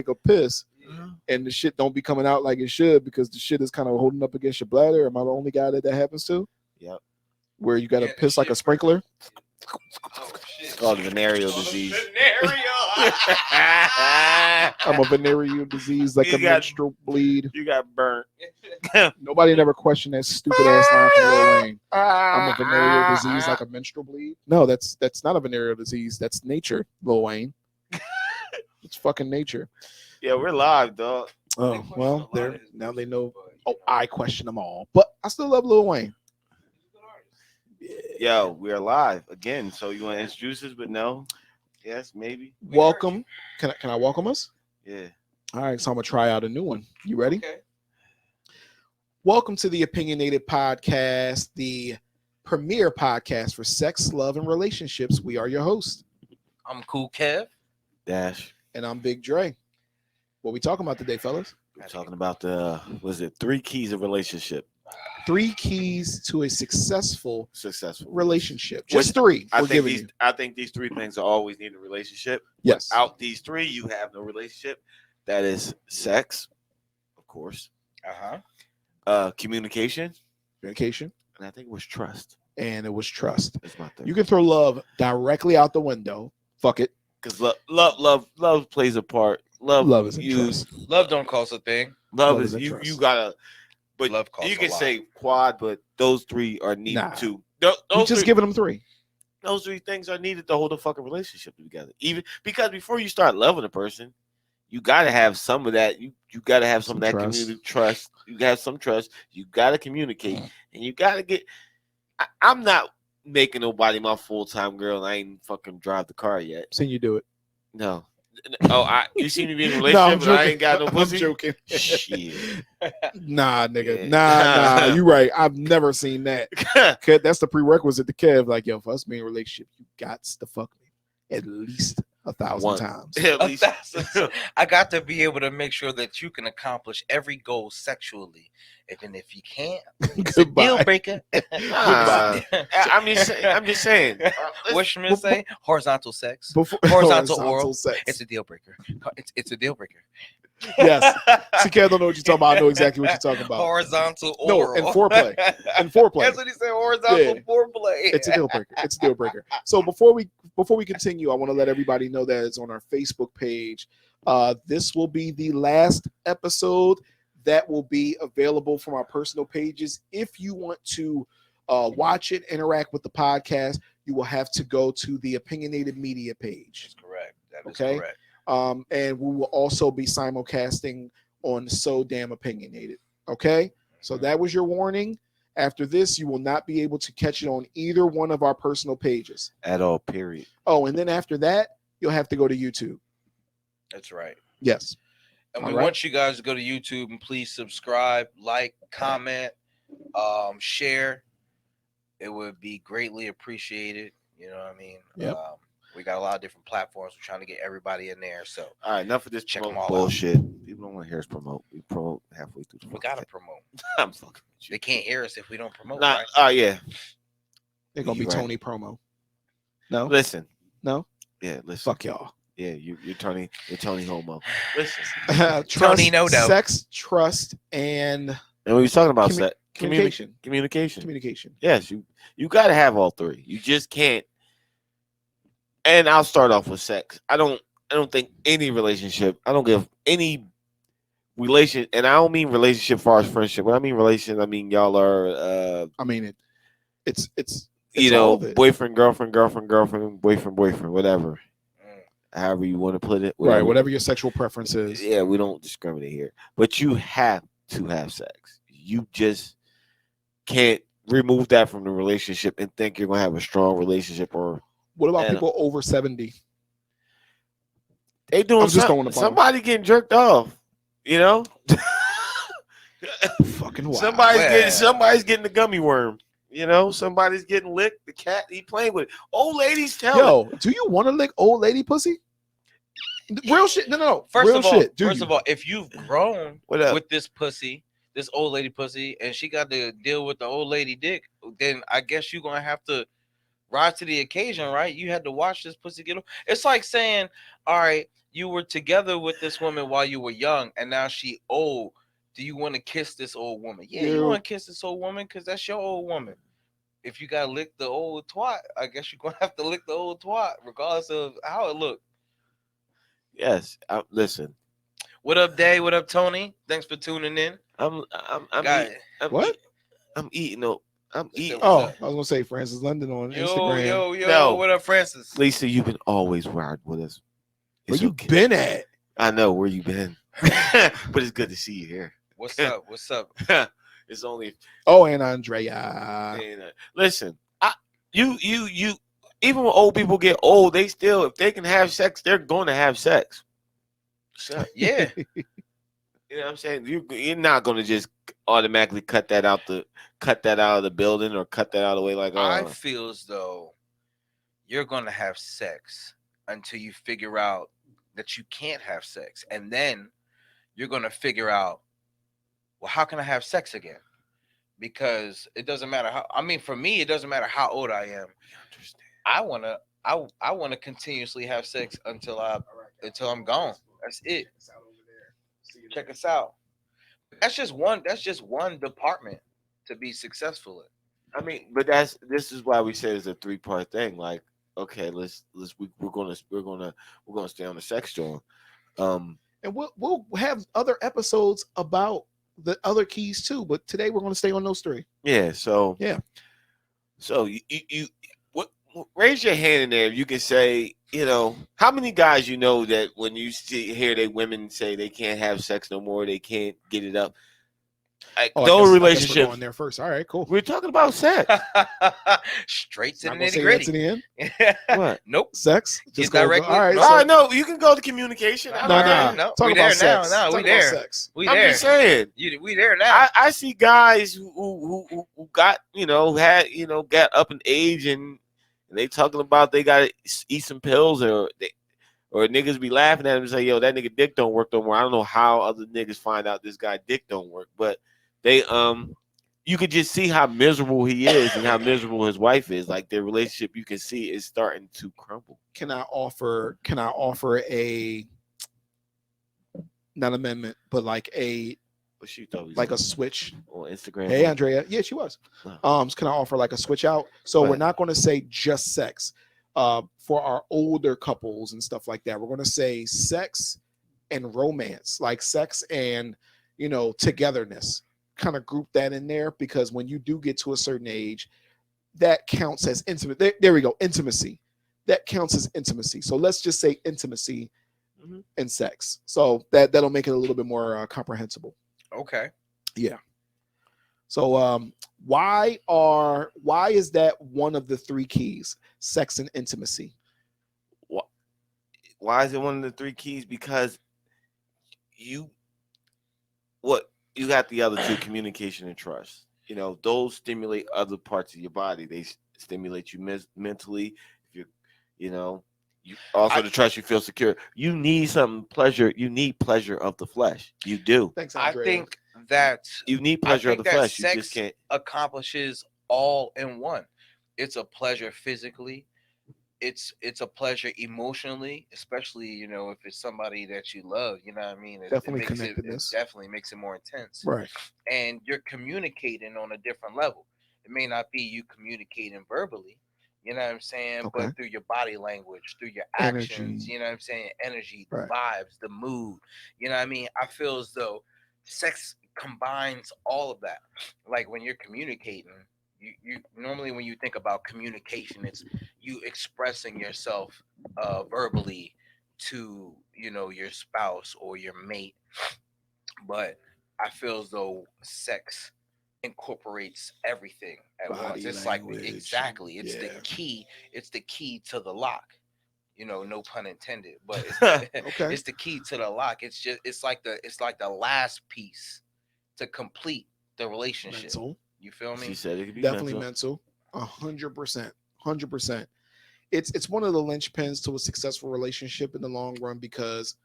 a piss, and the shit don't be coming out like it should because the shit is kind of holding up against your bladder. Am I the only guy that happens to? Yep. Where you got to piss like a sprinkler? Oh, it's called venereal disease. I'm a venereal disease like a menstrual bleed. You got burnt. Nobody never questioned that stupid ass line from Lil Wayne. I'm a venereal disease like a menstrual bleed. No, that's not a venereal disease. That's nature, Lil Wayne. It's fucking nature. Yeah, we're live, dog. Oh, well, now they know. Oh, I question them all. But I still love Lil Wayne. Yo, we're live again. So you want to introduce us, but no? Yes, maybe. Welcome. Can I welcome us? Yeah. All right, so I'm going to try out a new one. You ready? Okay. Welcome to the Opinionated Podcast, the premier podcast for sex, love, and relationships. We are your hosts. I'm Cool Kev. Dash. And I'm Big Dre. What we talking about today, fellas? We're talking about the, 3 keys of relationship? 3 keys to a successful relationship. Which, 3. I think these 3 things are always need in a relationship. Yes. Without these 3, you have no relationship. That is sex, of course. Communication. And I think it was trust. And it was trust. That's my thing. You can throw love directly out the window. Fuck it. Because love plays a part. Love isn't trust. Love don't cost a thing. Love is you gotta. But love costs you can a lot. say quad, but those 3 are needed too. We're just giving them 3. Those 3 things are needed to hold a fucking relationship together. Even because before you start loving a person, you gotta have some of that. You gotta have some of that community trust. You gotta have some trust. You gotta communicate, and you gotta get. I'm not making nobody my full-time girl. And I ain't fucking drive the car yet. Seen you do it. No. Oh, you see me being in a relationship, but I ain't got no pussy. I'm joking. Shit. Nah, nigga. Yeah. Nah. You right. I've never seen that. That's the prerequisite to Kev. Like, yo, for us being in a relationship, you got to fuck me at least 1,000 times. At least. 1,000. I got to be able to make sure that you can accomplish every goal sexually. And then if you can't, it's a deal breaker. I'm just saying. What Schmidt say? Horizontal sex. Horizontal oral. sex. It's a deal breaker. It's a deal breaker. Yes. See, Kev don't know what you're talking about. I know exactly what you're talking about. Horizontal oral. No, and foreplay. That's what he said. Horizontal foreplay. It's a deal breaker. It's a deal breaker. So before we continue, I want to let everybody know that it's on our Facebook page. This will be the last episode that will be available from our personal pages. If you want to watch it, interact with the podcast, you will have to go to the Opinionated Media page. That's correct. That is correct. And we will also be simulcasting on So Damn Opinionated. Okay? So that was your warning. After this, you will not be able to catch it on either one of our personal pages. At all, period. Oh, and then after that, you'll have to go to YouTube. That's right. Yes. And we want you guys to go to YouTube and please subscribe, like, comment, share. It would be greatly appreciated. You know what I mean? Yep. We got a lot of different platforms. We're trying to get everybody in there. So, all right, enough of this check them all bullshit. Out. People don't want to hear us promote. We promote halfway through. We gotta promote. I'm fucking with you. They can't hear us if we don't promote. Nah, right? Yeah. They're gonna be Tony promo. No. Listen. No. Yeah. Listen. Fuck y'all. Yeah, you're Tony homo. Listen. Trust, Tony no. Sex, trust, and we was talking about sex. Communication. Yes, you got to have all 3. You just can't. And I'll start off with sex. I don't think any relationship. I don't give any relation, and I don't mean relationship as far as friendship. When I mean relation, I mean y'all are. I mean it's you know, boyfriend, girlfriend, boyfriend, whatever. However you want to put it. Right, whatever your sexual preference is. Yeah, we don't discriminate here. But you have to have sex. You just can't remove that from the relationship and think you're going to have a strong relationship. Or what about people over 70? They doing somebody getting jerked off, you know? Fucking wild. Somebody's getting the gummy worm. You know, somebody's getting licked. The cat, he playing with it. Old ladies tell it. Do you want to lick old lady pussy? Real shit. No. First of all, if you've grown with this pussy, this old lady pussy, and she got to deal with the old lady dick, then I guess you're gonna have to rise to the occasion, right? You had to watch this pussy get. It's like saying, all right, you were together with this woman while you were young, and now she old. Do you want to kiss this old woman? Yeah, you want to kiss this old woman because that's your old woman. If you gotta lick the old twat, I guess you're gonna have to lick the old twat, regardless of how it look. Yes, listen. What up, Day? What up, Tony? Thanks for tuning in. I'm What? I'm eating. No, I'm They said, eating. what's Oh, up? I was gonna say Francis London on Yo, Instagram. yo. No. What up, Francis? Lisa, you can always ride with us. Where It's you okay. been at? I know where you been, but it's good to see you here. What's up? What's up? It's only. Oh, and Andrea. Listen, you. Even when old people get old, they still, if they can have sex, they're going to have sex. Yeah. You know what I'm saying? You're not going to just automatically cut that out of the building or cut that out of the way. Like, I feel as though you're gonna have sex until you figure out that you can't have sex, and then you're gonna figure out, well, how can I have sex again? Because it doesn't matter how. I mean, for me, it doesn't matter how old I am. I wanna continuously have sex until I'm gone. That's it. Check us out. That's just one. That's just one department to be successful in. I mean, but this is why we say it's a 3-part thing. Like, okay, we're gonna stay on the sex joint. And we'll have other episodes about the other keys too, but today we're going to stay on those 3. Yeah. So yeah. So you raise your hand in there if you can say, how many guys that when you hear they women say they can't have sex no more, they can't get it up. Those relationships. We're going there first. All right, cool. We're talking about sex. Straight to the Not gonna nitty say gritty. that to the end. What? Nope. Sex. Just directly. All right. Oh no, you can go to communication. No. Talk We about there sex. now. No, Talk we there. about sex. We I'm there. just saying. We there now. I see guys who got got up in age and they talking about they got to eat some pills or niggas be laughing at him and say, yo, that nigga dick don't work no more. I don't know how other niggas find out this guy dick don't work, but they you could just see how miserable he is and how miserable his wife is. Like their relationship, you can see is starting to crumble. Can I offer a not amendment, but like a What she thought like a switch on Instagram? Hey, Andrea. Yeah, she was. Can I offer like a switch out? So we're not going to say just sex. For our older couples and stuff like that, we're going to say sex and romance, like sex and togetherness. Kind of group that in there because when you do get to a certain age, that counts as intimate. There we go, intimacy. That counts as intimacy. So let's just say intimacy and sex. So that'll make it a little bit more comprehensible. Okay. Yeah. So why is that one of the 3 keys? Sex and intimacy. Why is it one of the 3 keys? Because you got the other 2, communication and trust. Those stimulate other parts of your body. They stimulate you mentally. If you also to trust, you feel secure. You need some pleasure. You need pleasure of the flesh. You do. Thanks, Andrea. I think that you need pleasure of the flesh. You just can't accomplishes all in one. It's a pleasure physically. It's a pleasure emotionally, especially if it's somebody that you love. You know what I mean? It definitely makes it more intense. Right. And you're communicating on a different level. It may not be you communicating verbally. You know what I'm saying? Okay. But through your body language, through your actions, Energy. you know what I'm saying? Energy, the Right. vibes, the mood. You know what I mean? I feel as though sex combines all of that. Like when you're communicating, you normally when you think about communication, it's you expressing yourself verbally to your spouse or your mate. But I feel as though sex incorporates everything at once. It's language. like exactly. It's Yeah. the key. It's the key to the lock. No pun intended, but it's Okay. it's the key to the lock. It's like the last piece to complete the relationship. Mental. You feel me? She said it could be Definitely mental. 100%. 100%. It's one of the linchpins to a successful relationship in the long run because,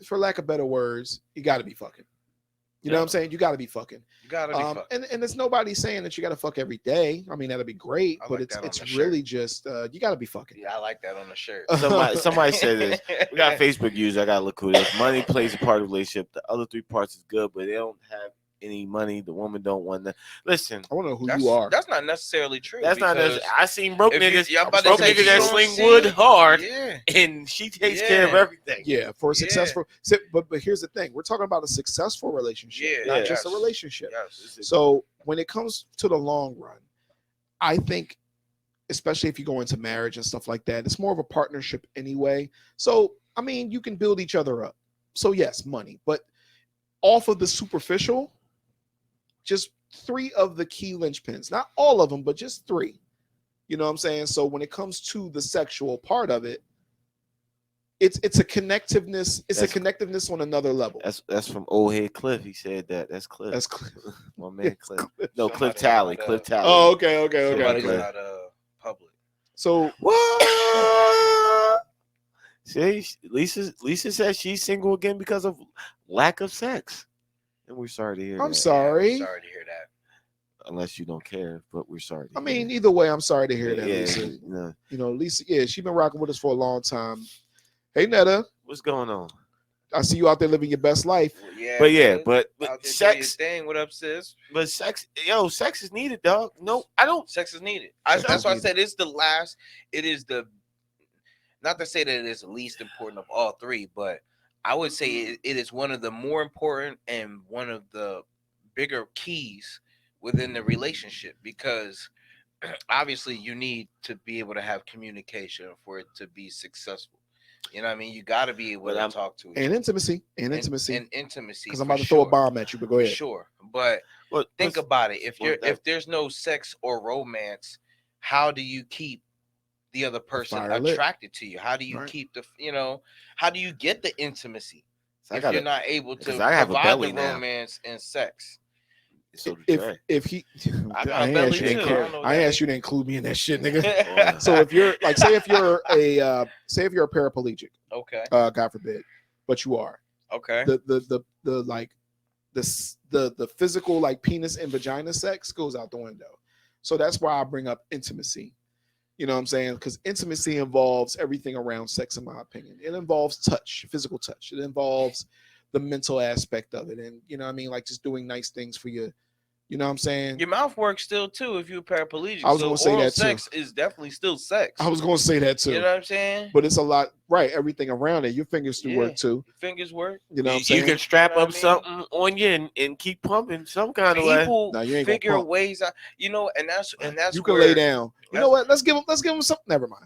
for lack of better words, you got to be fucking. You know what I'm saying? You got to be fucking. You gotta be fucking. And there's nobody saying that you got to fuck every day. I mean, that'd be great, but like it's really just you got to be fucking. Yeah, I like that on the shirt. Somebody said this. We got Facebook users. I gotta look who it is. Money plays a part of the relationship. The other three parts is good, but they don't have any money. The woman don't want that. Listen, I want to know who you are. That's not necessarily true. That's not necessarily. I seen broke niggas. Broke niggas that sling wood hard, and she takes care of everything. Yeah, for a successful. But here's the thing: we're talking about a successful relationship, not just a relationship. Yes. So when it comes to the long run, I think, especially if you go into marriage and stuff like that, it's more of a partnership anyway. So I mean, you can build each other up. So yes, money, but off of the superficial. Just 3 of the key linchpins, not all of them, but just 3. You know what I'm saying? So when it comes to the sexual part of it, it's a connectiveness. It's a connectiveness on another level. That's from Old Head Cliff. He said that. That's Cliff. That's Cliff. My man Cliff. No, Cliff Talley. Cliff Talley. Oh, okay. Not public. So what? See, Lisa says she's single again because of lack of sex. And we're sorry to hear that. I'm sorry. I'm sorry to hear that. Unless you don't care, but we're sorry. I mean, either way, I'm sorry to hear that, Lisa. Yeah. You know, Lisa, she's been rocking with us for a long time. Hey, Netta. What's going on? I see you out there living your best life. But sex thing. What up, sis? But sex is needed, dog. No, I don't. Sex is needed. That's why I said it's the last. It is the. Not to say that it is the least important of all 3, but I would say it is one of the more important and one of the bigger keys within the relationship, because obviously you need to be able to have communication for it to be successful. You know what I mean? You got to be able to talk to each other. Intimacy. And intimacy. Because I'm about to throw a bomb at you, but go ahead. Sure. But think about it. If there's no sex or romance, how do you keep the other person attracted to you? How do you keep how do you get the intimacy if you're not able to provide the romance and sex? If he, I asked you to include me in that shit, nigga. So if you're like, say if you're a paraplegic, okay, God forbid, but you are, okay, the physical like penis and vagina sex goes out the window. So that's why I bring up intimacy. You know what I'm saying? Because intimacy involves everything around sex, in my opinion. It involves touch, physical touch. It involves the mental aspect of it. And, you know what I mean? Like just doing nice things for you. You know what I'm saying? Your mouth works still, too, if you're paraplegic. I was going to say that, too. Sex is definitely still sex. I was going to say that, too. You know what I'm saying? But it's a lot, right? Everything around it. Your fingers do work, too. Your fingers work. You know what I'm saying? You can strap up something on you and keep pumping some kind of way. People figure ways out, and that's you can lay down. You know what? Let's give them something. Never mind.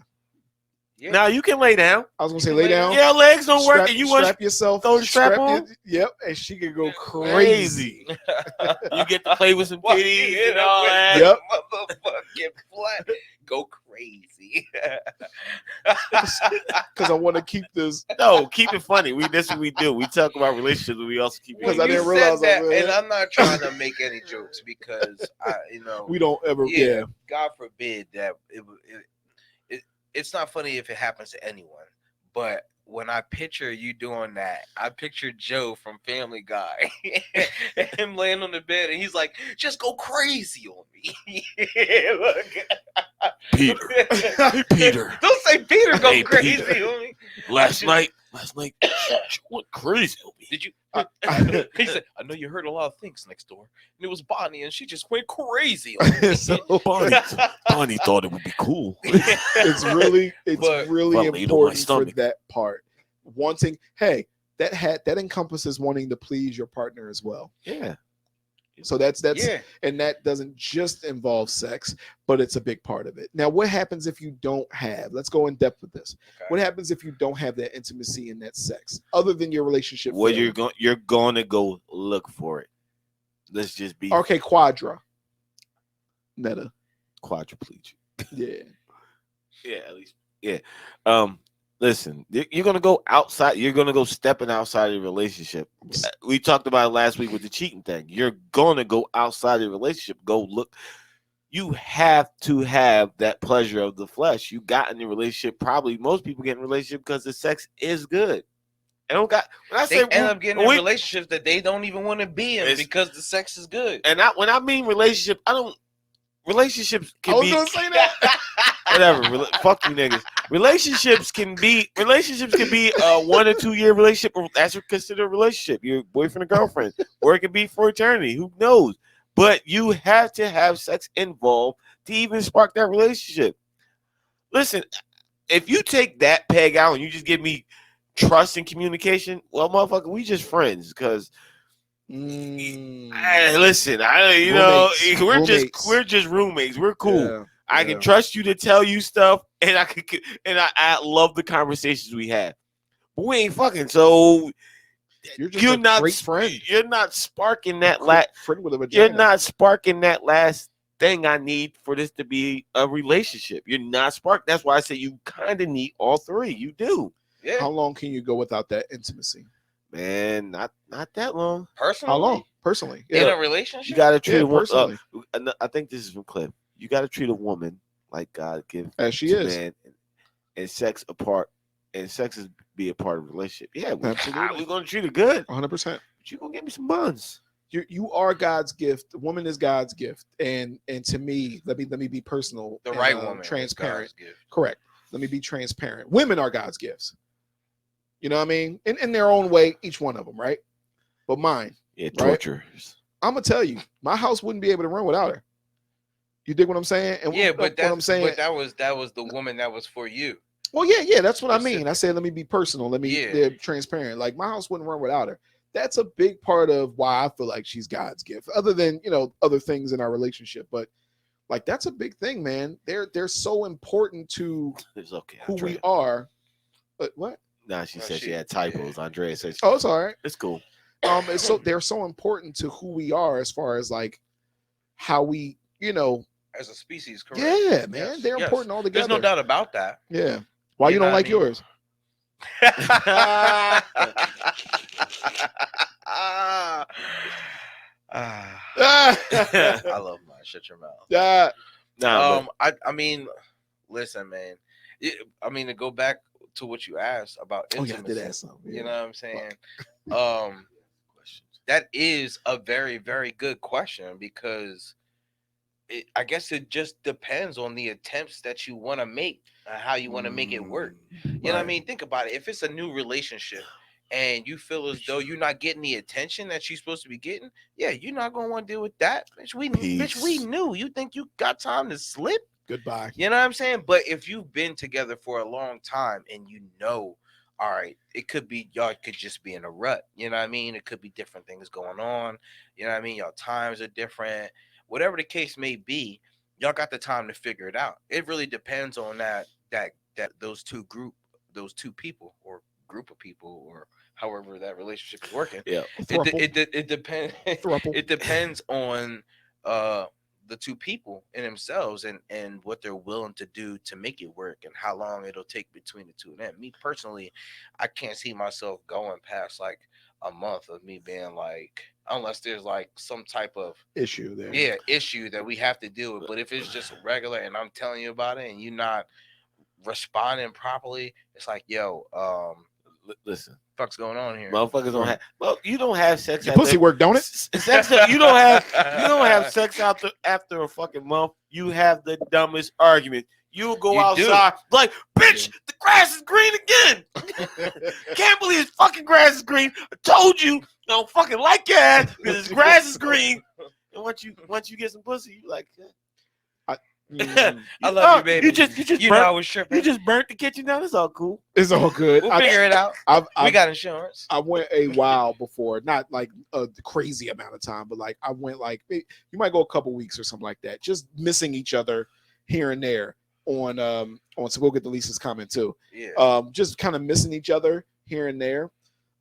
Yeah. Now you can lay down. I was gonna say lay down. Yeah, legs don't work. And you want strap yourself. Throw the strap on. Yep, and she can go crazy. You get to play with some titties and all that. Yep. Motherfucking flat. Go crazy. Because I want to keep this. No, keep it funny. That's what we do. We talk about relationships, but we also keep it. Because I didn't realize that, and I'm not trying to make any jokes because we don't ever. Yeah. God forbid that it's not funny if it happens to anyone, but when I picture you doing that, I picture Joe from Family Guy, him laying on the bed, and he's like, "Just go crazy on me." Peter. Don't say Peter go crazy on me. Last night, she went crazy on me. Did you? He said, "I know you heard a lot of things next door, and it was Bonnie, and she just went crazy on me." So Bonnie thought it would be cool. It's really important for that part. Wanting, hey, that encompasses wanting to please your partner as well. Yeah. So that's and that doesn't just involve sex, but it's a big part of it. Now, what happens if you don't have? Let's go in depth with this. Okay. What happens if you don't have that intimacy and that sex, other than your relationship? Well, you're going to go look for it. Let's just be quadra. Meta. Quadriplegic. Yeah. Yeah, at least. Yeah. Listen, you're gonna go outside. You're gonna go stepping outside of your relationship. We talked about it last week with the cheating thing. You're gonna go outside of your relationship. Go look. You have to have that pleasure of the flesh. You got in your relationship. Probably most people get in a relationship because the sex is good. They don't got. When I They say end up getting in relationships that they don't even want to be in because the sex is good. And when I mean relationship, I don't. Relationships can be. I was gonna say that. Whatever. Fuck you niggas. Relationships can be a 1 or 2 year relationship. That's considered a relationship. Your boyfriend or girlfriend, or it can be for eternity. Who knows? But you have to have sex involved to even spark that relationship. Listen, if you take that peg out and you just give me trust and communication, well, motherfucker, we just friends because. Listen, we're just roommates. We're cool. Yeah, I can trust you to tell you stuff, and I love the conversations we have. But we ain't fucking, so you're just a great friend. You're not sparking that friend with a vagina. You're not sparking that last thing I need for this to be a relationship. You're not sparking. That's why I say you kind of need all three. You do. Yeah. How long can you go without that intimacy? Man, not that long. Personally? How long? Personally. In a relationship? You got to treat a woman. Personally. I think this is from Cliff. You got to treat a woman like God gives as she is. Man, and sex apart. And sex is be a part of the relationship. Yeah, absolutely. We're going to treat her good. 100%. But you're going to give me some buns. You are God's gift. The woman is God's gift. And to me, let me be personal. The right woman. Transparent. Correct. Let me be transparent. Women are God's gifts. You know what I mean? In their own way, each one of them, right? But mine. Yeah, torture. Right? I'm going to tell you, my house wouldn't be able to run without her. You dig what I'm saying? And but what I'm saying, but that was the woman that was for you. Well, yeah, that's what I mean. I said, let me be personal. Let me be transparent. Like, my house wouldn't run without her. That's a big part of why I feel like she's God's gift, other than, other things in our relationship. But like, that's a big thing, man. They're so important to who we are. But what? Nah, she said she had typos. Andrea said, "Oh, it's all right. It's cool." They're so important to who we are as far as like how we, as a species. Correct? Yeah, man, they're important all together. There's no doubt about that. Yeah. Why you don't like yours? I love mine. Shut your mouth. I mean, listen, man. To go back to what you asked about intimacy. I did ask something. Yeah. You know what I'm saying? That is a very, very good question because I guess it just depends on the attempts that you want to make and how you want to make it work. You know what I mean? Think about it. If it's a new relationship and you feel as though you're not getting the attention that you're supposed to be getting, you're not going to want to deal with that. Bitch, we knew. You think you got time to slip? Goodbye. You know what I'm saying? But if you've been together for a long time and all right, it could be y'all could just be in a rut. You know what I mean? It could be different things going on. You know what I mean? Y'all times are different. Whatever the case may be, y'all got the time to figure it out. It really depends on those two people or group of people or however that relationship is working. Yeah. It depends. It depends on the two people in themselves and what they're willing to do to make it work and how long it'll take between the two of them. Me personally, I can't see myself going past like a month of me being like, unless there's like some type of issue there. Yeah, issue that we have to deal with. But if it's just regular and I'm telling you about it and you're not responding properly, it's like, yo, listen, fuck's going on here? Motherfuckers don't have. Well, you don't have sex. Your pussy work, don't it? Sex. You don't have sex after a fucking month. You have the dumbest argument. You'll go outside like, bitch, the grass is green again. Can't believe this fucking grass is green. I told you, I don't fucking like your ass because this grass is green. And once you get some pussy, you like. I love you, baby. You just burnt the kitchen down. It's all cool. It's all good. We'll figure it out. We got insurance. I went a while before, not like a crazy amount of time, but like I went like you might go a couple weeks or something like that, just missing each other here and there on so we'll get the Lisa's comment too. Yeah. Just kind of missing each other here and there.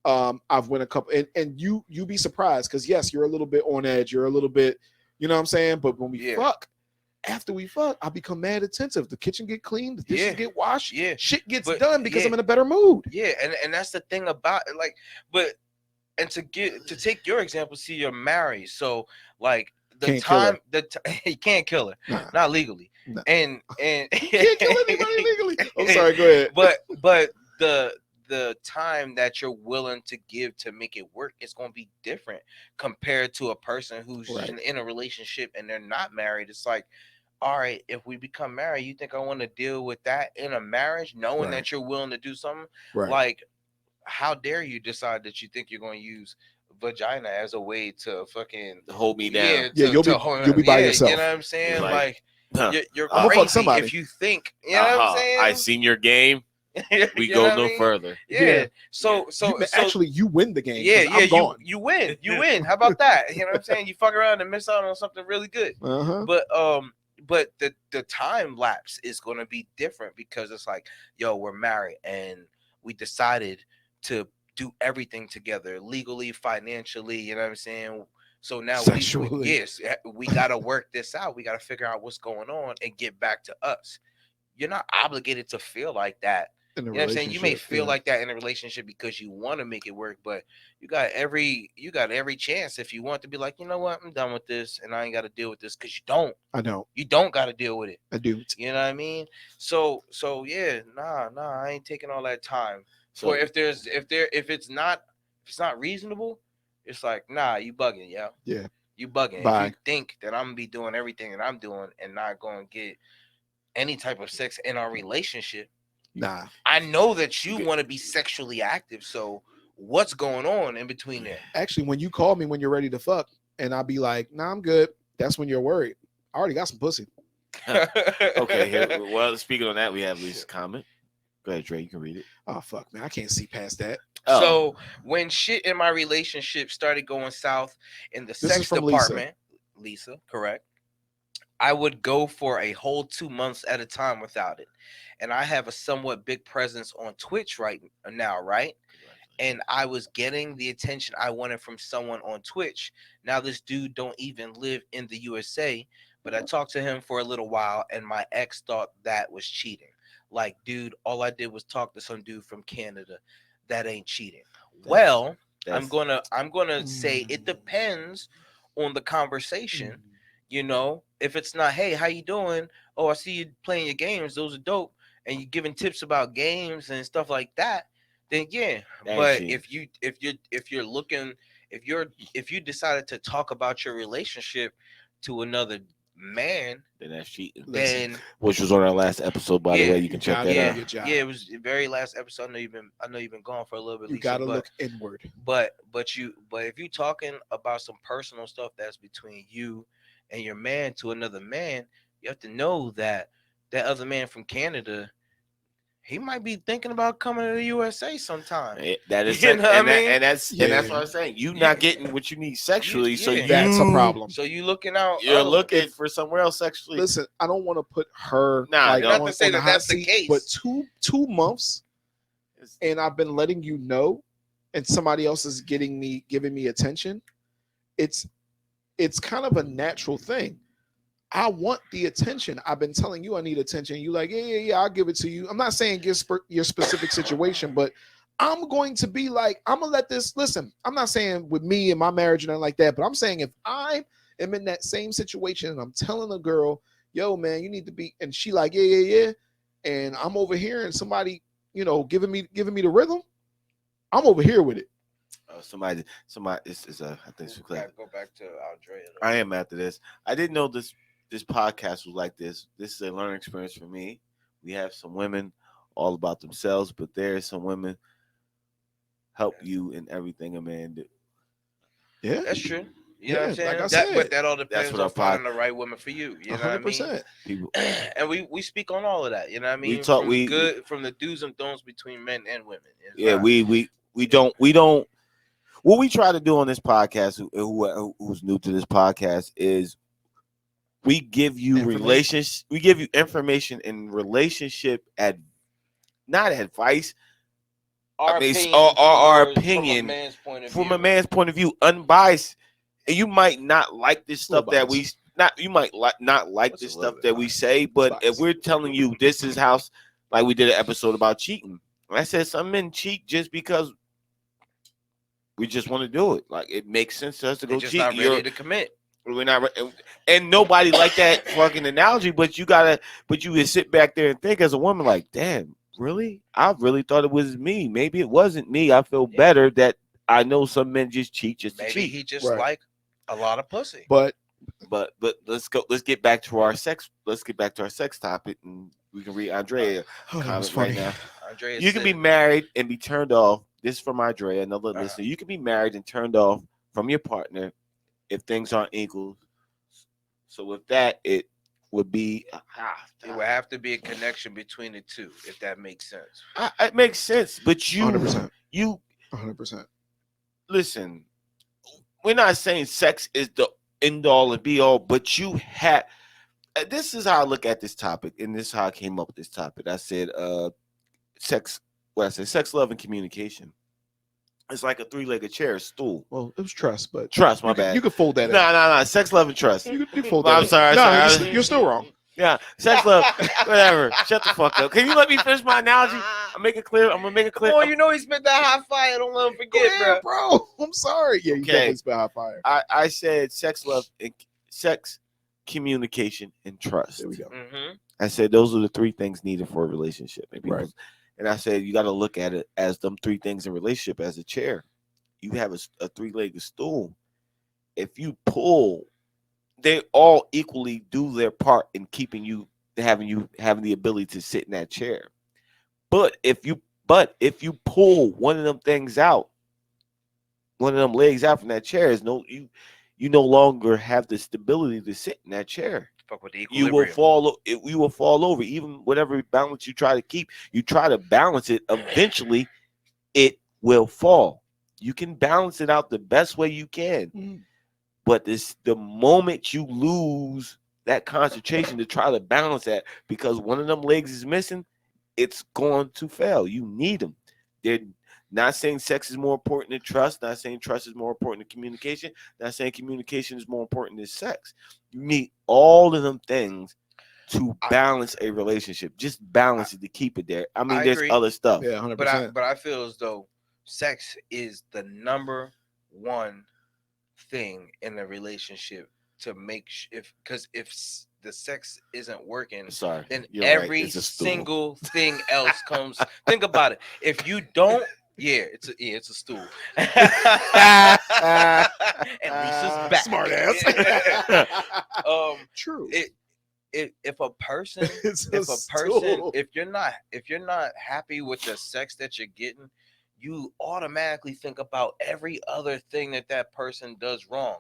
I've went a couple and you be surprised because yes, you're a little bit on edge, you're a little bit, you know what I'm saying? But when we fuck, after we fuck, I become mad attentive. The kitchen get cleaned, the dishes get washed, shit gets done because I'm in a better mood. Yeah, and that's the thing about it. Like, to take your example, see, you're married, so like you can't kill her, not legally, and you can't kill anybody legally. I'm sorry, go ahead. But the the time that you're willing to give to make it work is going to be different compared to a person who's in a relationship and they're not married. It's like, all right, if we become married, you think I want to deal with that in a marriage, knowing that you're willing to do something? Like, how dare you decide that you think you're going to use vagina as a way to fucking hold me down? You'll be by yourself. You know what I'm saying? Like you're I'm gonna fuck crazy somebody if you think. You know what I'm saying? I seen your game. We go no further. Yeah. So actually, you win the game. Yeah, I'm gone. You win. You win. How about that? You know what I'm saying? You fuck around and miss out on something really good. But the time lapse is going to be different because it's like, yo, we're married and we decided to do everything together, legally, financially. You know what I'm saying? So now we got to work this out. We got to figure out what's going on and get back to us. You're not obligated to feel like that. You know what I'm saying? You may feel like that in a relationship because you want to make it work, but you got every chance if you want to be like, you know what, I'm done with this and I ain't got to deal with this, because you don't. I know. You don't got to deal with it. I do. You know what I mean? So yeah, nah, I ain't taking all that time. So if it's not reasonable, it's like, nah, you bugging, yo. Yeah. You bugging. Bye. If you think that I'm gonna be doing everything that I'm doing and not gonna get any type of sex in our relationship, nah. I know that you want to be sexually active. So what's going on in between there? Actually, when you call me when you're ready to fuck, and I'll be like, nah, I'm good. That's when you're worried. I already got some pussy. Okay. Here, well, speaking on that, we have Lisa's comment. Go ahead, Dre. You can read it. Oh fuck, man, I can't see past that. So when shit in my relationship started going south in the sex department, Lisa, correct? I would go for a whole 2 months at a time without it. And I have a somewhat big presence on Twitch right now, right? And I was getting the attention I wanted from someone on Twitch. Now this dude don't even live in the USA, but I talked to him for a little while and my ex thought that was cheating. Like, dude, all I did was talk to some dude from Canada. That ain't cheating. I'm gonna say it depends on the conversation. You know, if it's not, hey, how you doing? Oh, I see you playing your games. Those are dope. And you're giving tips about games and stuff like that, then yeah. But if you decided to talk about your relationship to another man, then that's cheating. Then which was on our last episode, by the way. You can check that out. Yeah, it was the very last episode. I know you've been gone for a little bit. You gotta look inward. But if you talking about some personal stuff that's between you and your man to another man, you have to know that other man from Canada, he might be thinking about coming to the USA sometime. That is, and that's what I'm saying. You not getting what you need sexually, so that's a problem. So you looking out. You're looking for somewhere else sexually. Listen, I don't want to put her. Not to say that that's the case, but 2 months, and I've been letting you know, and somebody else is giving me attention. It's kind of a natural thing. I want the attention. I've been telling you I need attention. You like, yeah, I'll give it to you. I'm not saying your specific situation, but I'm going to be like, I'm going to let this, listen, I'm not saying with me and my marriage and nothing like that, but I'm saying if I am in that same situation and I'm telling a girl, yo, man, you need to be, and she like, yeah, and I'm over here and somebody, giving me the rhythm, I'm over here with it. Somebody, this is I think it's go back to Andrea. I am after this. I didn't know this podcast was like this. This is a learning experience for me. We have some women all about themselves, but there's some women help you in everything a man do. Yeah, that's true. You know what I'm saying? Like I said, but that all depends on finding the right woman for you. You know 100%. What I mean? And we speak on all of that. You know what I mean? From the do's and don'ts between men and women. We don't. What we try to do on this podcast, who's new to this podcast, is we give you we give you information in relationship not advice. Our opinion from a man's point of view, unbiased. And you might not like this stuff that we not like this stuff that we say, but if we're telling you this is how, like we did an episode about cheating, I said some men cheat just because we just want to do it. Like it makes sense to us to go cheat. Not ready to commit. We're not, and nobody like that fucking analogy. But you can sit back there and think as a woman, like, damn, really? I really thought it was me. Maybe it wasn't me. I feel better that I know some men just cheat just to Maybe cheat. he just like a lot of pussy. But let's go. Let's get back to our sex. Let's get back to our sex topic, and we can read Andrea comment right now. Andrea, You can be married and be turned off. This is from Andrea, another listener. You can be married and turned off from your partner if things aren't equal. So with that, it would be it would have to be a connection between the two, if that makes sense. It makes sense, but you 100%. you 100%. listen. We're not saying sex is the end all and be all, but you have. This is how I look at this topic, and this is how I came up with this topic. I said, sex. What I said, sex, love, and communication. It's like a three-legged chair, a stool. Well, it was trust, but Trust. My bad. You could fold that. No. Sex, love, and trust. You could fold Well, that. I'm sorry. No, you're still wrong. Yeah, sex, love, whatever. Shut the fuck up. Can you let me finish my analogy? I'm gonna make it clear. Oh, you know he spit that hot fire. Don't let him forget, bro. I'm sorry. Yeah, you definitely spit hot fire. I said sex, love, and sex, communication, and trust. There we go. Mm-hmm. I said those are the three things needed for a relationship. Right. And I said you got to look at it as them three things in relationship as a chair. You have a three-legged stool. If you pull, they all equally do their part in keeping you having the ability to sit in that chair. But if you pull one of them things out, one of them legs out from that chair, you no longer have the stability to sit in that chair. Fuck with the You will fall over. Even whatever balance you try to keep, you try to balance it, eventually it will fall. You can balance it out the best way you can. But the moment you lose that concentration to try to balance that because one of them legs is missing, it's going to fail. You need them. They're not saying sex is more important than trust, not saying trust is more important than communication, not saying communication is more important than sex. You need all of them things to balance a relationship. Just balance it to keep it there. I mean, there's other stuff. Yeah, 100%. But I feel as though sex is the number one thing in a relationship to make if the sex isn't working, then every single thing else comes. Think about it. If you don't, it's a stool. And Lisa's back. Smart ass. True. If a person, if you're not happy with the sex that you're getting, you automatically think about every other thing that person does wrong.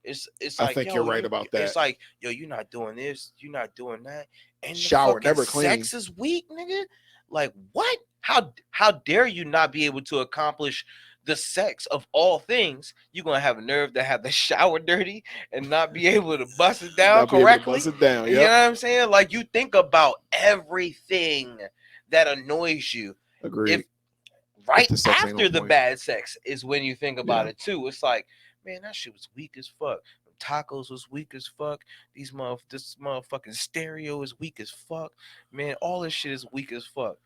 It's like, I think you're right about that. It's like, yo, you're not doing this, you're not doing that, and shower never clean. Sex is weak, nigga. Like what? How dare you not be able to accomplish the sex of all things? You're gonna have a nerve to have the shower dirty and not be able to bust it down correctly. Bust it down. Yep. You know what I'm saying? Like you think about everything that annoys you. Agreed. Right after the bad sex is when you think about it too. It's like, man, that shit was weak as fuck. Tacos was weak as fuck. This motherfucking stereo is weak as fuck. Man, all this shit is weak as fuck.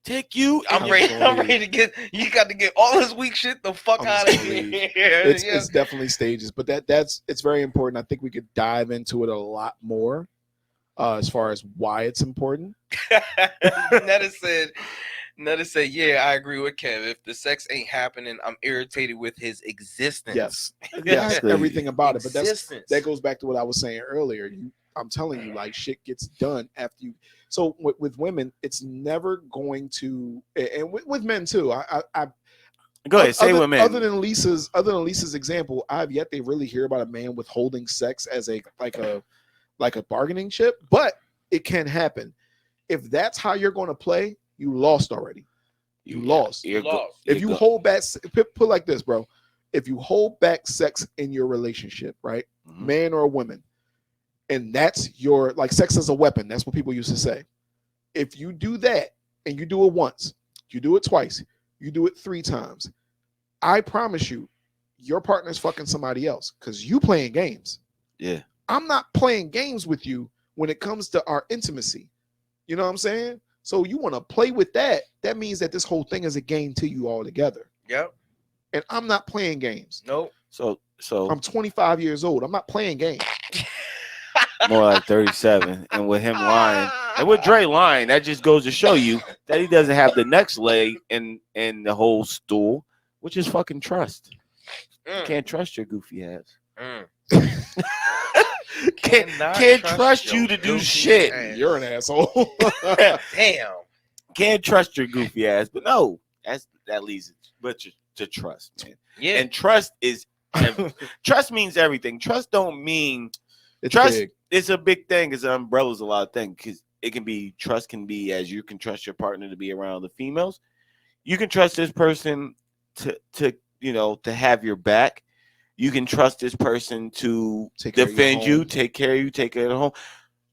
I'm ready to get. You got to get all this weak shit the fuck out of here. It's definitely stages, but it's very important. I think we could dive into it a lot more as far as why it's important. Netta said, yeah, I agree with Kev. If the sex ain't happening, I'm irritated with his existence. Yes, everything about it. But that goes back to what I was saying earlier. I'm telling you, like, shit gets done after you. So with women, it's never going to, and with men too. I go ahead, say with men. Other than Lisa's example, I've yet to really hear about a man withholding sex as a bargaining chip, but it can happen. If that's how you're going to play, you lost already. You lost. If you hold back, put like this, bro. If you hold back sex in your relationship, right, man or woman, and that's your, like, sex as a weapon. That's what people used to say. If you do that and you do it once, you do it twice, you do it 3 times, I promise you, your partner's fucking somebody else because you playing games. Yeah. I'm not playing games with you when it comes to our intimacy. You know what I'm saying? So you want to play with that. That means that this whole thing is a game to you altogether. Yep. And I'm not playing games. Nope. So I'm 25 years old. I'm not playing games. More like 37. And with him lying, And with Dre lying, that just goes to show you that he doesn't have the next leg in the whole stool, which is fucking trust. You can't trust your goofy ass. Can't trust you to do shit. Ass. You're an asshole. Damn. Can't trust your goofy ass. But no, that leads to trust, man. Yeah. And trust trust means everything. Trust don't mean it's trust. Big. It's a big thing. It's umbrellas a lot of things because it can be trust can be as you can trust your partner to be around the females. You can trust this person to have your back. You can trust this person to defend you, take care of you, take care of the home.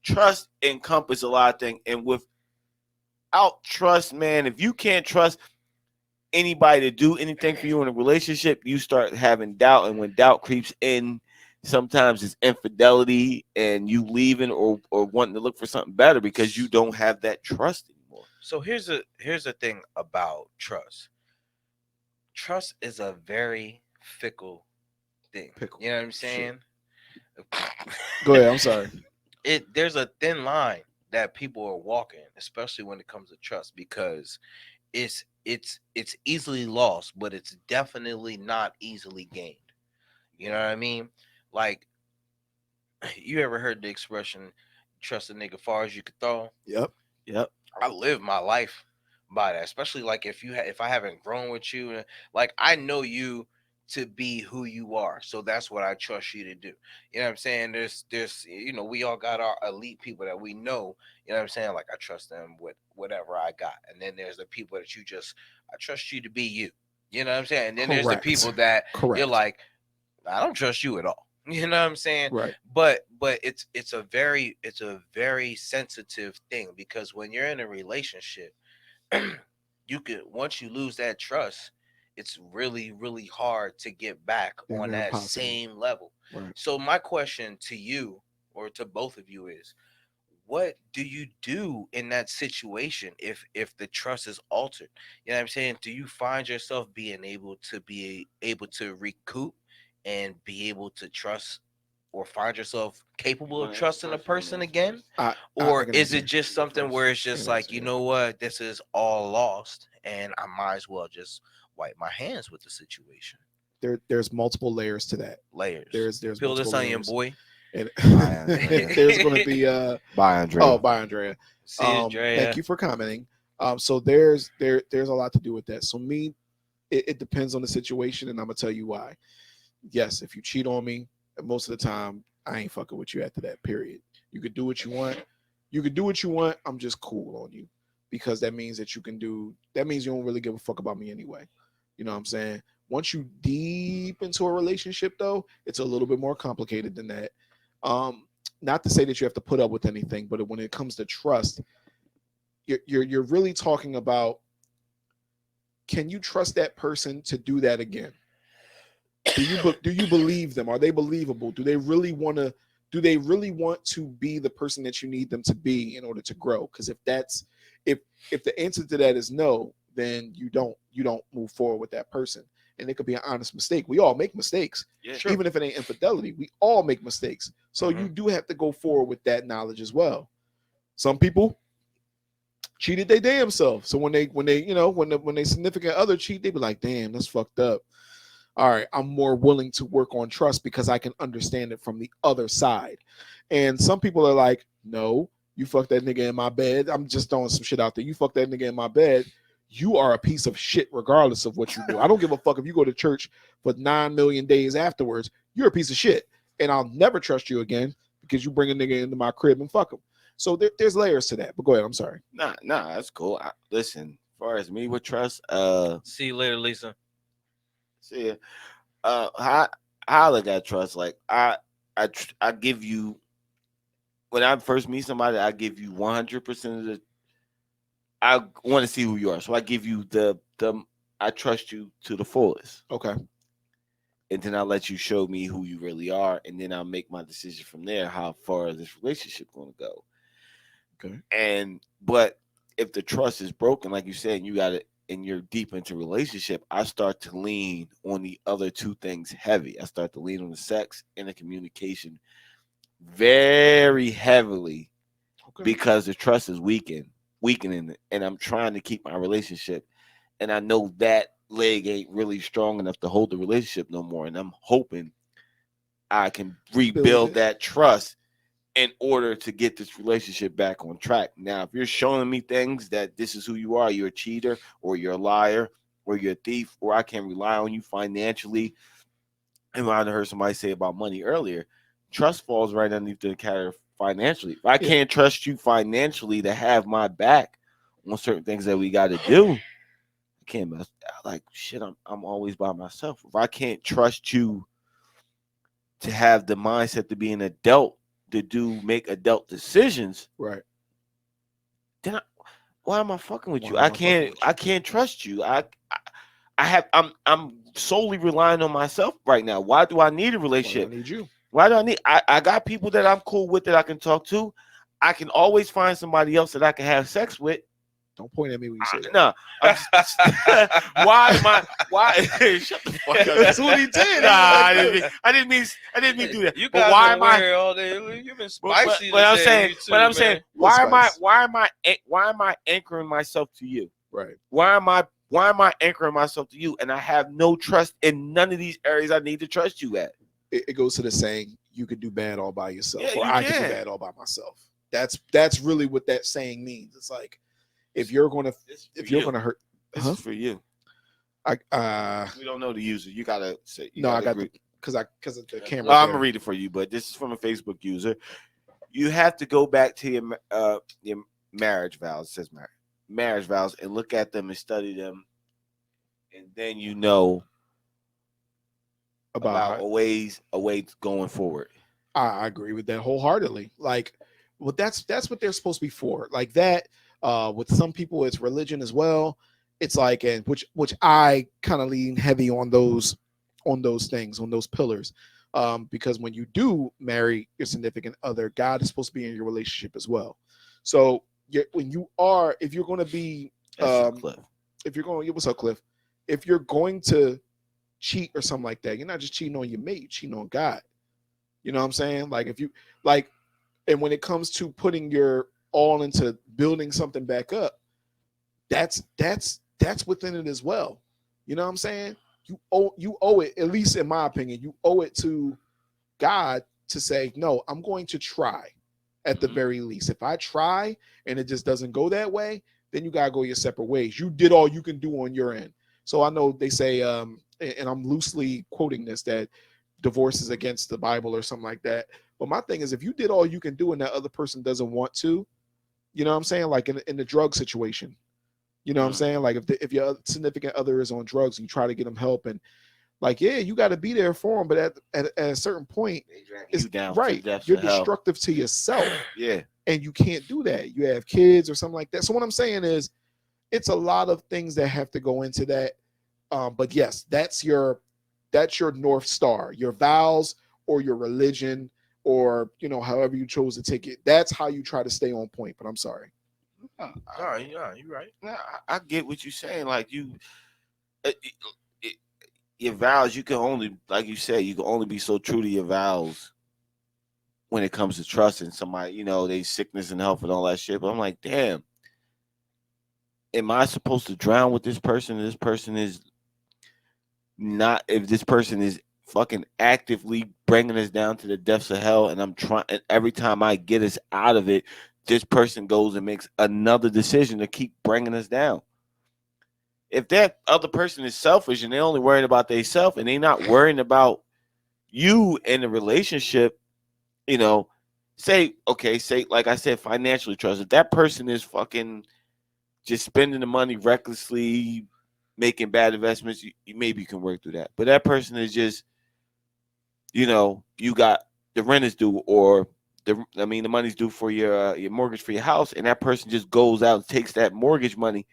Trust encompasses a lot of things. And without trust, man, if you can't trust anybody to do anything for you in a relationship, you start having doubt. And when doubt creeps in, sometimes it's infidelity and you leaving or wanting to look for something better because you don't have that trust anymore. So here's the thing about trust. Trust is a very fickle thing. You know what I'm saying? Go ahead. I'm sorry. There's a thin line that people are walking, especially when it comes to trust, because it's easily lost, but it's definitely not easily gained. You know what I mean? Like, you ever heard the expression, trust a nigga far as you could throw? Yep. I live my life by that, especially like if I haven't grown with you, like I know you to be who you are, so that's what I trust you to do. You know what I'm saying? There's we all got our elite people that we know. You know what I'm saying? Like I trust them with whatever I got, and then there's the people that I trust you to be you. You know what I'm saying? And then there's the people that you're like, I don't trust you at all. You know what I'm saying? Right. But it's a very sensitive thing, because when you're in a relationship, you could, once you lose that trust, it's really, really hard to get back on that impossible. Same level. Right. So my question to you, or to both of you, is what do you do in that situation if the trust is altered? You know what I'm saying? Do you find yourself being able to recoup and be able to trust, or find yourself capable of trusting a person again? Or is it just something where it's just like, you know what, this is all lost and I might as well just wipe my hands with the situation? There's multiple layers to that. There's peel this onion, boy. And there's going to be bye, Andrea. Oh, bye, Andrea. See you, Andrea. Thank you for commenting. So there's a lot to do with that. So it depends on the situation, and I'm gonna tell you why. Yes, if you cheat on me, most of the time I ain't fucking with you after that. Period. You could do what you want. I'm just cool on you, because that means that you don't really give a fuck about me anyway. You know what I'm saying? Once you deep into a relationship, though, it's a little bit more complicated than that. Not to say that you have to put up with anything, but when it comes to trust, you're really talking about, can you trust that person to do that again? Do you believe them? Are they believable? Do they really want to be the person that you need them to be in order to grow? Because if the answer to that is no, then you don't move forward with that person. And it could be an honest mistake. We all make mistakes. Yeah, sure. Even if it ain't infidelity, we all make mistakes. So you do have to go forward with that knowledge as well. Some people cheated their damn self. So when they significant other cheat, they be like, damn, that's fucked up. All right, I'm more willing to work on trust because I can understand it from the other side. And some people are like, no, you fucked that nigga in my bed. I'm just throwing some shit out there. You fucked that nigga in my bed. You are a piece of shit regardless of what you do. I don't give a fuck if you go to church for 9 million days afterwards. You're a piece of shit. And I'll never trust you again because you bring a nigga into my crib and fuck him. So there's layers to that. But go ahead. I'm sorry. Nah, that's cool. Listen, as far as me with trust, see you later, Lisa. See ya. How I got trust? Like I give you, when I first meet somebody, I give you 100% of the. I want to see who you are, so I give you the. I trust you to the fullest. Okay. And then I'll let you show me who you really are, and then I'll make my decision from there. How far is this relationship going to go? Okay. But if the trust is broken, like you said, you got it, and you're deep into relationship, I start to lean on the other two things heavy. I start to lean on the sex and the communication very heavily. because the trust is weakening, and I'm trying to keep my relationship, and I know that leg ain't really strong enough to hold the relationship no more, and I'm hoping I can rebuild that trust in order to get this relationship back on track. Now, if you're showing me things that this is who you are, you're a cheater, or you're a liar, or you're a thief, or I can't rely on you financially, and I heard somebody say about money earlier, trust falls right underneath the category financially. If I can't trust you financially to have my back on certain things that we got to do, I can't mess. Like shit, I'm always by myself. If I can't trust you to have the mindset to be an adult, to make adult decisions, right? Then why am I fucking with you? I can't trust you. I'm solely relying on myself right now. Why do I need a relationship? Why do I need you? Why do I need? I got people that I'm cool with that I can talk to. I can always find somebody else that I can have sex with. Don't point at me when you say that. No. Why am I? Why? Shut the fuck up. That's what he did. Nah, I didn't mean to do that. You but guys why been am I? weird all day. You've been spicy. But I'm saying, why am I anchoring myself to you? Right. Why am I anchoring myself to you? And I have no trust in none of these areas I need to trust you at. It goes to the saying, you could do bad all by yourself, Yeah, or I can do bad all by myself. That's really what that saying means. It's like, if you're gonna hurt, this is for you. We don't know the user. You gotta say. I got because of the camera. Well, I'm gonna read it for you, but this is from a Facebook user. You have to go back to your marriage vows. It says marriage vows, and look at them and study them, and then you know about a way going forward. I agree with that wholeheartedly. Like, well, that's what they're supposed to be for. Like that. With some people, it's religion as well. It's like, and which I kind of lean heavy on those things, on those pillars, because when you do marry your significant other, God is supposed to be in your relationship as well. So if you're going to be, if you're going, what's up, Cliff? If you're going to cheat or something like that, you're not just cheating on your mate, you're cheating on God. You know what I'm saying? Like if you like, and when it comes to putting your all into building something back up, that's within it as well. You know what I'm saying? You owe it, at least in my opinion, you owe it to God to say, no, I'm going to try at the very least. If I try and it just doesn't go that way, then you gotta go your separate ways. You did all you can do on your end. So I know they say, and I'm loosely quoting this, that divorce is against the Bible or something like that. But my thing is, if you did all you can do and that other person doesn't want to, you know what I'm saying? Like in the drug situation, you know what I'm saying? Like if your significant other is on drugs and you try to get them help, and like, yeah, you got to be there for them. But at a certain point, it's down, right. You're destructive to yourself. Yeah. And you can't do that. You have kids or something like that. So what I'm saying is, it's a lot of things that have to go into that. But yes, that's your North Star, your vows or your religion, or however you chose to take it. That's how you try to stay on point. But I'm sorry. You're right. No, I get what you're saying. Like your vows, you can only, like you said, you can only be so true to your vows when it comes to trusting somebody. They sickness and health and all that shit. But I'm like, damn, am I supposed to drown with this person? This person is not. If this person is fucking actively bringing us down to the depths of hell, and I'm trying, and every time I get us out of it, this person goes and makes another decision to keep bringing us down. If that other person is selfish and they're only worrying about themselves and they're not worrying about you in the relationship, say like I said, financially trust. If that person is fucking just spending the money recklessly, making bad investments, maybe you can work through that. But that person is just, you got the rent is due, or the money's due for your mortgage for your house, and that person just goes out and takes that mortgage money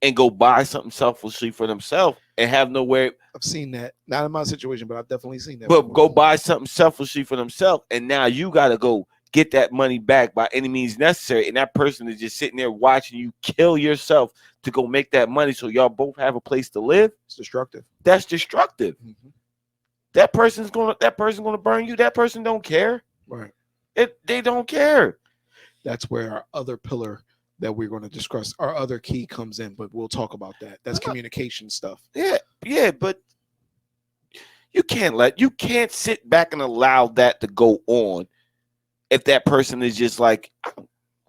and go buy something selfishly for themselves and have nowhere. I've seen that. Not in my situation, but I've definitely seen that. But go buy something selfishly for themselves, and now you got to go get that money back by any means necessary. And that person is just sitting there watching you kill yourself to go make that money so y'all both have a place to live. It's destructive. That's destructive. Mm-hmm. That person's gonna burn you. That person don't care. Right. They don't care. that's where our other pillar that we're going to discuss, our other key comes in, but we'll talk about that. That's communication stuff. Yeah, but you can't sit back and allow that to go on if that person is just like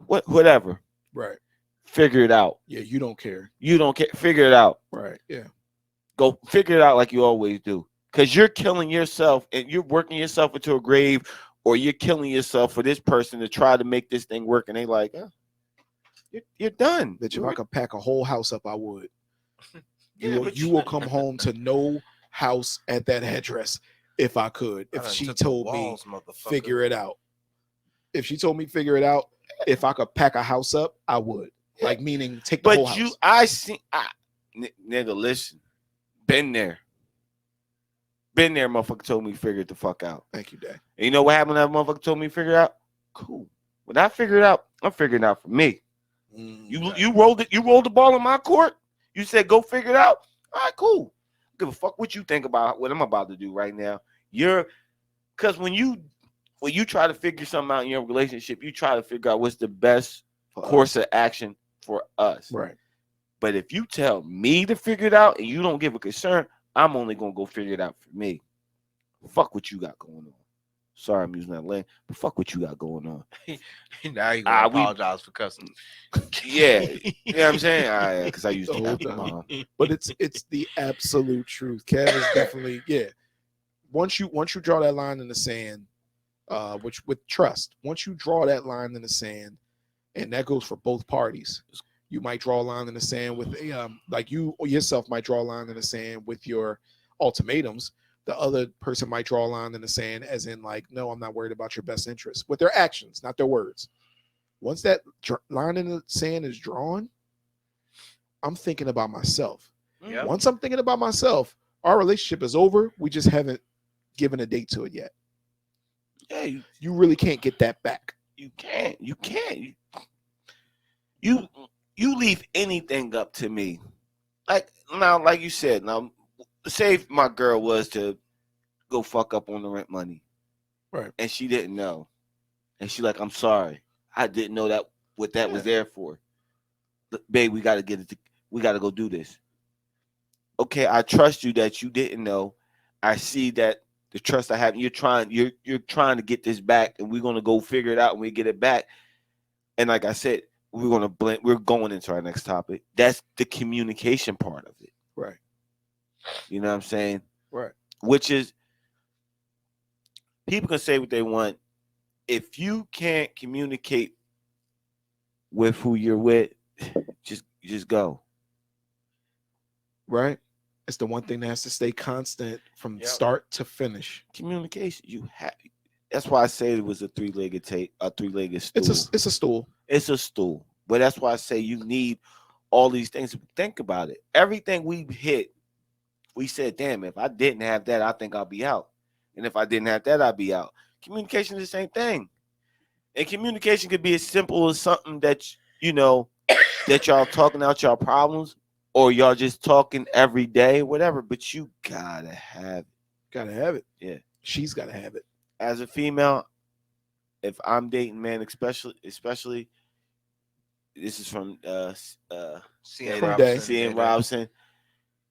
whatever. Right. Figure it out. Yeah, you don't care. You don't care. Figure it out. Right. Yeah. Go figure it out like you always do. Because you're killing yourself and you're working yourself into a grave, or you're killing yourself for this person to try to make this thing work. And they like, you're done. Bitch, if I could pack a whole house up, I would. Yeah, you will come home to no house at that address if I could. If she told me, figure it out. If she told me, figure it out, if I could pack a house up, I would. Like, meaning take the whole house. Nigga, listen. Been there, motherfucker told me figure it the fuck out. Thank you, Dad. And you know what happened when that motherfucker told me figure it out? Cool. When I figure it out, I'm figuring it out for me. You rolled the ball in my court. You said go figure it out. All right, cool. Give a fuck what you think about what I'm about to do right now. Because when you try to figure something out in your relationship, you try to figure out what's the best course of action for us. Right. But if you tell me to figure it out and you don't give a concern, I'm only gonna go figure it out for me. Fuck what you got going on. Sorry, I'm using that lane, but fuck what you got going on. Now you gonna apologize for cussing. Yeah, you know what I'm saying? Because I used to have mom. But it's the absolute truth. Kev is definitely Once you draw that line in the sand, which with trust, once you draw that line in the sand, and that goes for both parties. You might draw a line in the sand with like you or yourself might draw a line in the sand with your ultimatums. The other person might draw a line in the sand as in like, no, I'm not worried about your best interest, with their actions, not their words. Once that line in the sand is drawn, I'm thinking about myself. Yep. Once I'm thinking about myself, our relationship is over. We just haven't given a date to it yet. Yeah, you really can't get that back. You can't. You leave anything up to me. Like you said, now say if my girl was to go fuck up on the rent money. Right. And she didn't know. And she like, I'm sorry. I didn't know that what that was there for. Babe, we gotta go do this. Okay, I trust you that you didn't know. I see that the trust I have, you're trying to get this back, and we're gonna go figure it out and we get it back. And like I said, we're going into our next topic. That's the communication part of it. Right. You know what I'm saying? Right. Which is, people can say what they want. If you can't communicate with who you're with, just go. Right. It's the one thing that has to stay constant from start to finish. Communication. That's why I say it was a three-legged stool. It's a stool. It's a stool. But that's why I say you need all these things. Think about it. Everything we hit, we said, damn, if I didn't have that, I think I'll be out. And if I didn't have that, I'd be out. Communication is the same thing. And communication could be as simple as something that, that y'all talking out y'all problems, or y'all just talking every day, whatever. But you gotta have it. Gotta have it. Yeah. She's gotta have it. As a female, if I'm dating, man, especially this is from C.N. Robinson.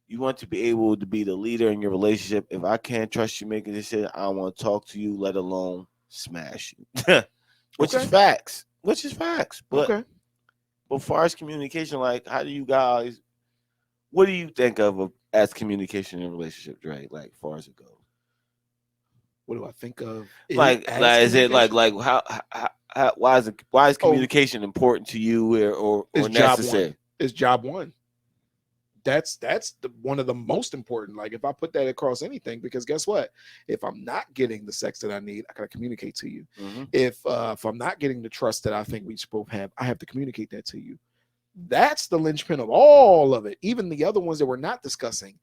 You want to be able to be the leader in your relationship. If I can't trust you making this shit, I don't want to talk to you, let alone smash you. Which is facts. But as far as communication, like, how do you guys, what do you think of as communication in a relationship, Dre? Like, as far as it goes. What do I think of? Is it how why is communication important to you or necessary? It's job one. That's one of the most important. Like, if I put that across anything, because guess what? If I'm not getting the sex that I need, I gotta communicate to you. Mm-hmm. If I'm not getting the trust that I think we both have, I have to communicate that to you. That's the linchpin of all of it. Even the other ones that we're not discussing.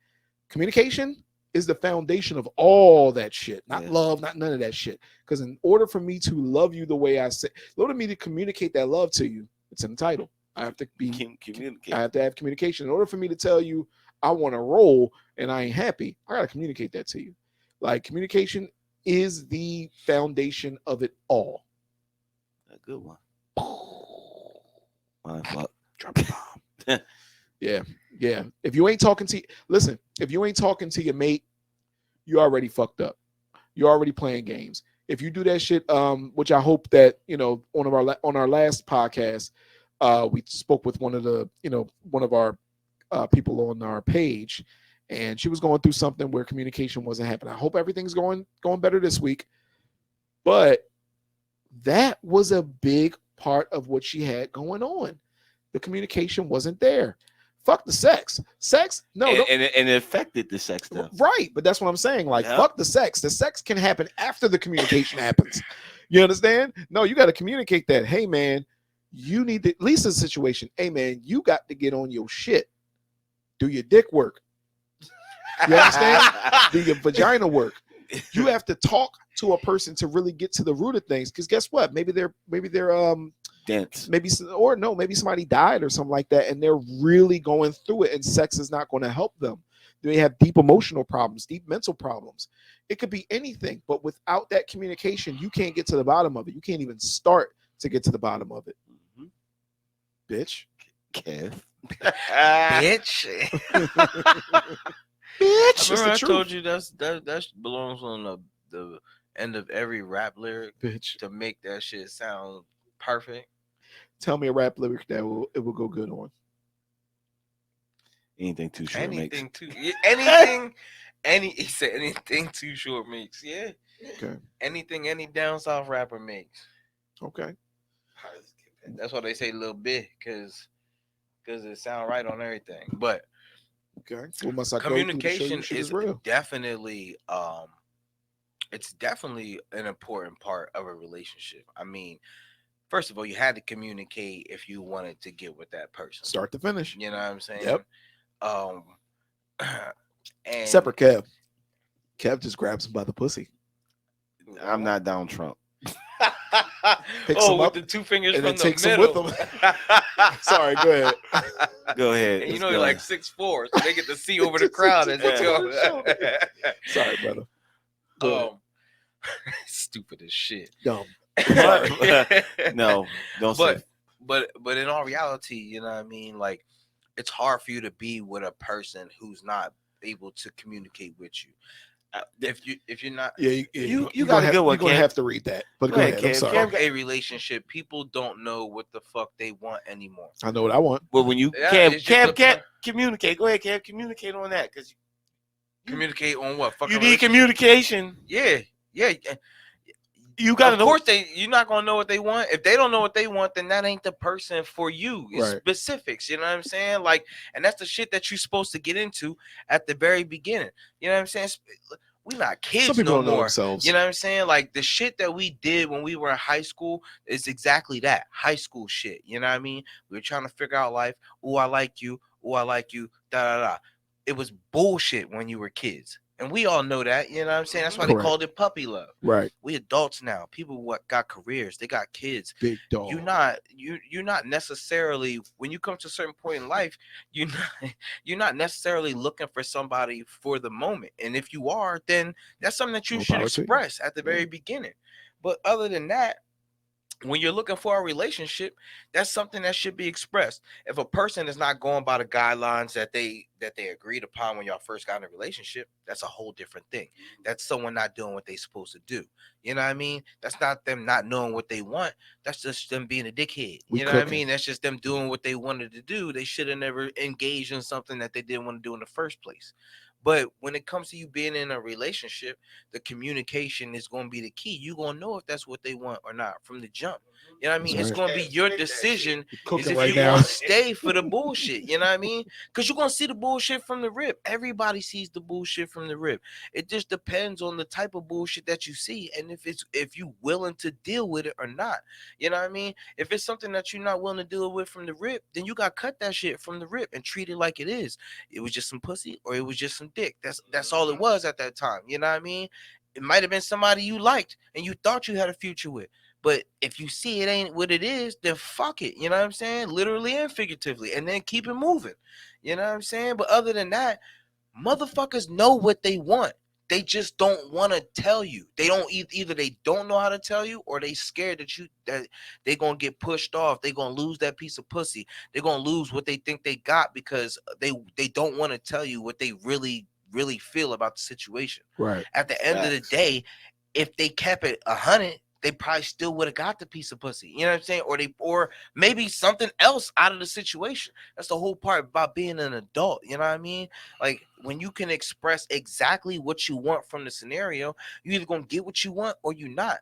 Communication is the foundation of all that shit. Not love, not none of that shit. Because in order for me to love you the way I say, in order for me to communicate that love to you, it's in the title. I have to I have to have communication. In order for me to tell you I want to roll and I ain't happy, I gotta communicate that to you. Like, communication is the foundation of it all. A good one. Mind fuck. Drop a bomb. Yeah. If you ain't talking to your mate, you already fucked up. You're already playing games. If you do that shit, which I hope that on our last podcast, we spoke with one of our people on our page, and she was going through something where communication wasn't happening. I hope everything's going better this week, but that was a big part of what she had going on. The communication wasn't there. Fuck the sex. No, and it affected the sex stuff. Right, but that's what I'm saying. Like, fuck the sex. The sex can happen after the communication happens. You understand? No, you got to communicate that. Hey, man, you need to, at least in a situation. Hey, man, you got to get on your shit. Do your dick work. You understand? Do your vagina work. You have to talk to a person to really get to the root of things. Because guess what? Maybe they're dense. Maybe somebody died or something like that, and they're really going through it, and sex is not going to help them. They have deep emotional problems, deep mental problems. It could be anything, but without that communication, you can't get to the bottom of it. You can't even start to get to the bottom of it. Mm-hmm. Bitch. Kev. Bitch. Bitch. Remember I told you that belongs on the end of every rap lyric. Bitch. To make that shit sound perfect. Tell me a rap lyric that it will go good on. Anything too short makes. He said anything too short makes. Yeah. Okay. Anything any down south rapper makes. Okay. That's why they say little bit, because it sound right on everything. But okay. Well, must I communication is real? Definitely it's definitely an important part of a relationship. I mean, first of all, you had to communicate if you wanted to get with that person. Start to finish. You know what I'm saying? Yep. And separate Kev. Kev just grabs him by the pussy. I'm not Donald Trump. Picks him with up the two fingers and from then the takes middle. Him with him. Sorry, go ahead. Go ahead. And you're like 6'4", so they get to see over the crowd as they go. Sorry, brother. Stupid as shit. Dumb. No, don't say. But in all reality, you know what I mean? Like, it's hard for you to be with a person who's not able to communicate with you. If you're not, you got a good one. You're gonna have to read that. But go ahead. I'm sorry. A relationship, people don't know what the fuck they want anymore. I know what I want. Well, when you Cam, communicate. Go ahead, Cam, communicate on that, because communicate on what? You need communication. Yeah. You gotta know. Of course, you're not gonna know what they want. If they don't know what they want, then that ain't the person for you. It's specifics. You know what I'm saying? Like, and that's the shit that you're supposed to get into at the very beginning. You know what I'm saying? We not kids Some people no don't know more. themselves. You know what I'm saying? Like, the shit that we did when we were in high school is exactly that. High school shit. You know what I mean? We were trying to figure out life. Oh, I like you. Oh, I like you. Da da da. It was bullshit when you were kids. And we all know that, you know what I'm saying? That's why they called it puppy love. Right. We adults now. People got careers. They got kids. Big dog. You're not necessarily, when you come to a certain point in life, you're not necessarily looking for somebody for the moment. And if you are, then that's something that you should express at the very beginning. But other than that, when you're looking for a relationship, that's something that should be expressed. If a person is not going by the guidelines that they agreed upon when y'all first got in a relationship, that's a whole different thing. That's someone not doing what they're supposed to do. You know what I mean? That's not them not knowing what they want. That's just them being a dickhead. You know what I mean? That's just them doing what they wanted to do. They should have never engaged in something that they didn't want to do in the first place. But when it comes to you being in a relationship, the communication is going to be the key. You're going to know if that's what they want or not from the jump. You know what I mean? It's going to be your decision is if you're going to stay for the bullshit. You know what I mean? Because you're going to see the bullshit from the rip. Everybody sees the bullshit from the rip. It just depends on the type of bullshit that you see and if you willing to deal with it or not. You know what I mean? If it's something that you're not willing to deal with from the rip, then you got to cut that shit from the rip and treat it like it is. It was just some pussy or it was just some dick. That's all it was at that time. You know what I mean? It might have been somebody you liked and you thought you had a future with. But if you see it ain't what it is, then fuck it. You know what I'm saying? Literally and figuratively. And then keep it moving. You know what I'm saying? But other than that, motherfuckers know what they want. they just don't want to tell you. They don't either they don't know how to tell you, or they scared that they're gonna get pushed off. They're gonna lose that piece of pussy. They're gonna lose what they think they got because they don't want to tell you what they really feel about the situation. Right. At the end of the day, if they kept it 100, they probably still would have got the piece of pussy. You know what I'm saying? Or maybe something else out of the situation. That's the whole part about being an adult. You know what I mean? Like when you can express exactly what you want from the scenario, you either gonna get what you want or you're not.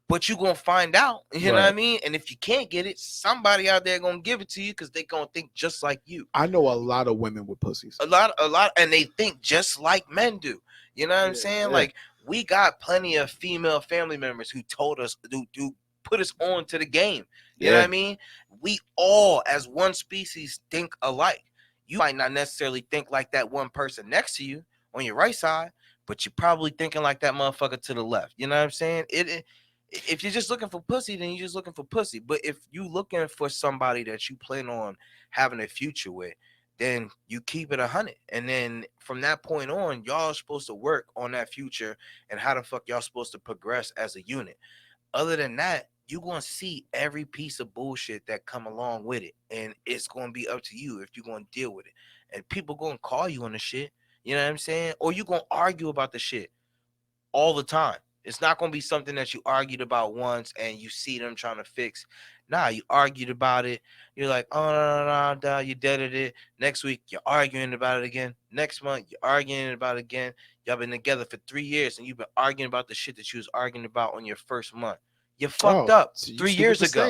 But you're gonna find out, you know what I mean? And if you can't get it, somebody out there gonna give it to you because they gonna think just like you. I know a lot of women with pussies. A lot, and they think just like men do. You know what I'm saying? Like we got plenty of female family members who told us do put us on to the game. You know what I mean? We all as one species think alike. You might not necessarily think like that one person next to you on your right side, but you're probably thinking like that motherfucker to the left. You know what I'm saying? If you're just looking for pussy, then you're just looking for pussy. But if you looking for somebody that you plan on having a future with, then you keep it 100. And then from that point on, y'all are supposed to work on that future and how the fuck y'all supposed to progress as a unit. Other than that, you're going to see every piece of bullshit that come along with it. And it's going to be up to you if you're going to deal with it. And people going to call you on the shit. You know what I'm saying? Or you're going to argue about the shit all the time. It's not going to be something that you argued about once and you see them trying to fix. Nah, you argued about it. You're like, oh, no, you dead at it. Next week, you're arguing about it again. Next month, you're arguing about it again. Y'all been together for 3 years and you've been arguing about the shit that you was arguing about on your first month. You fucked up so 3 years ago.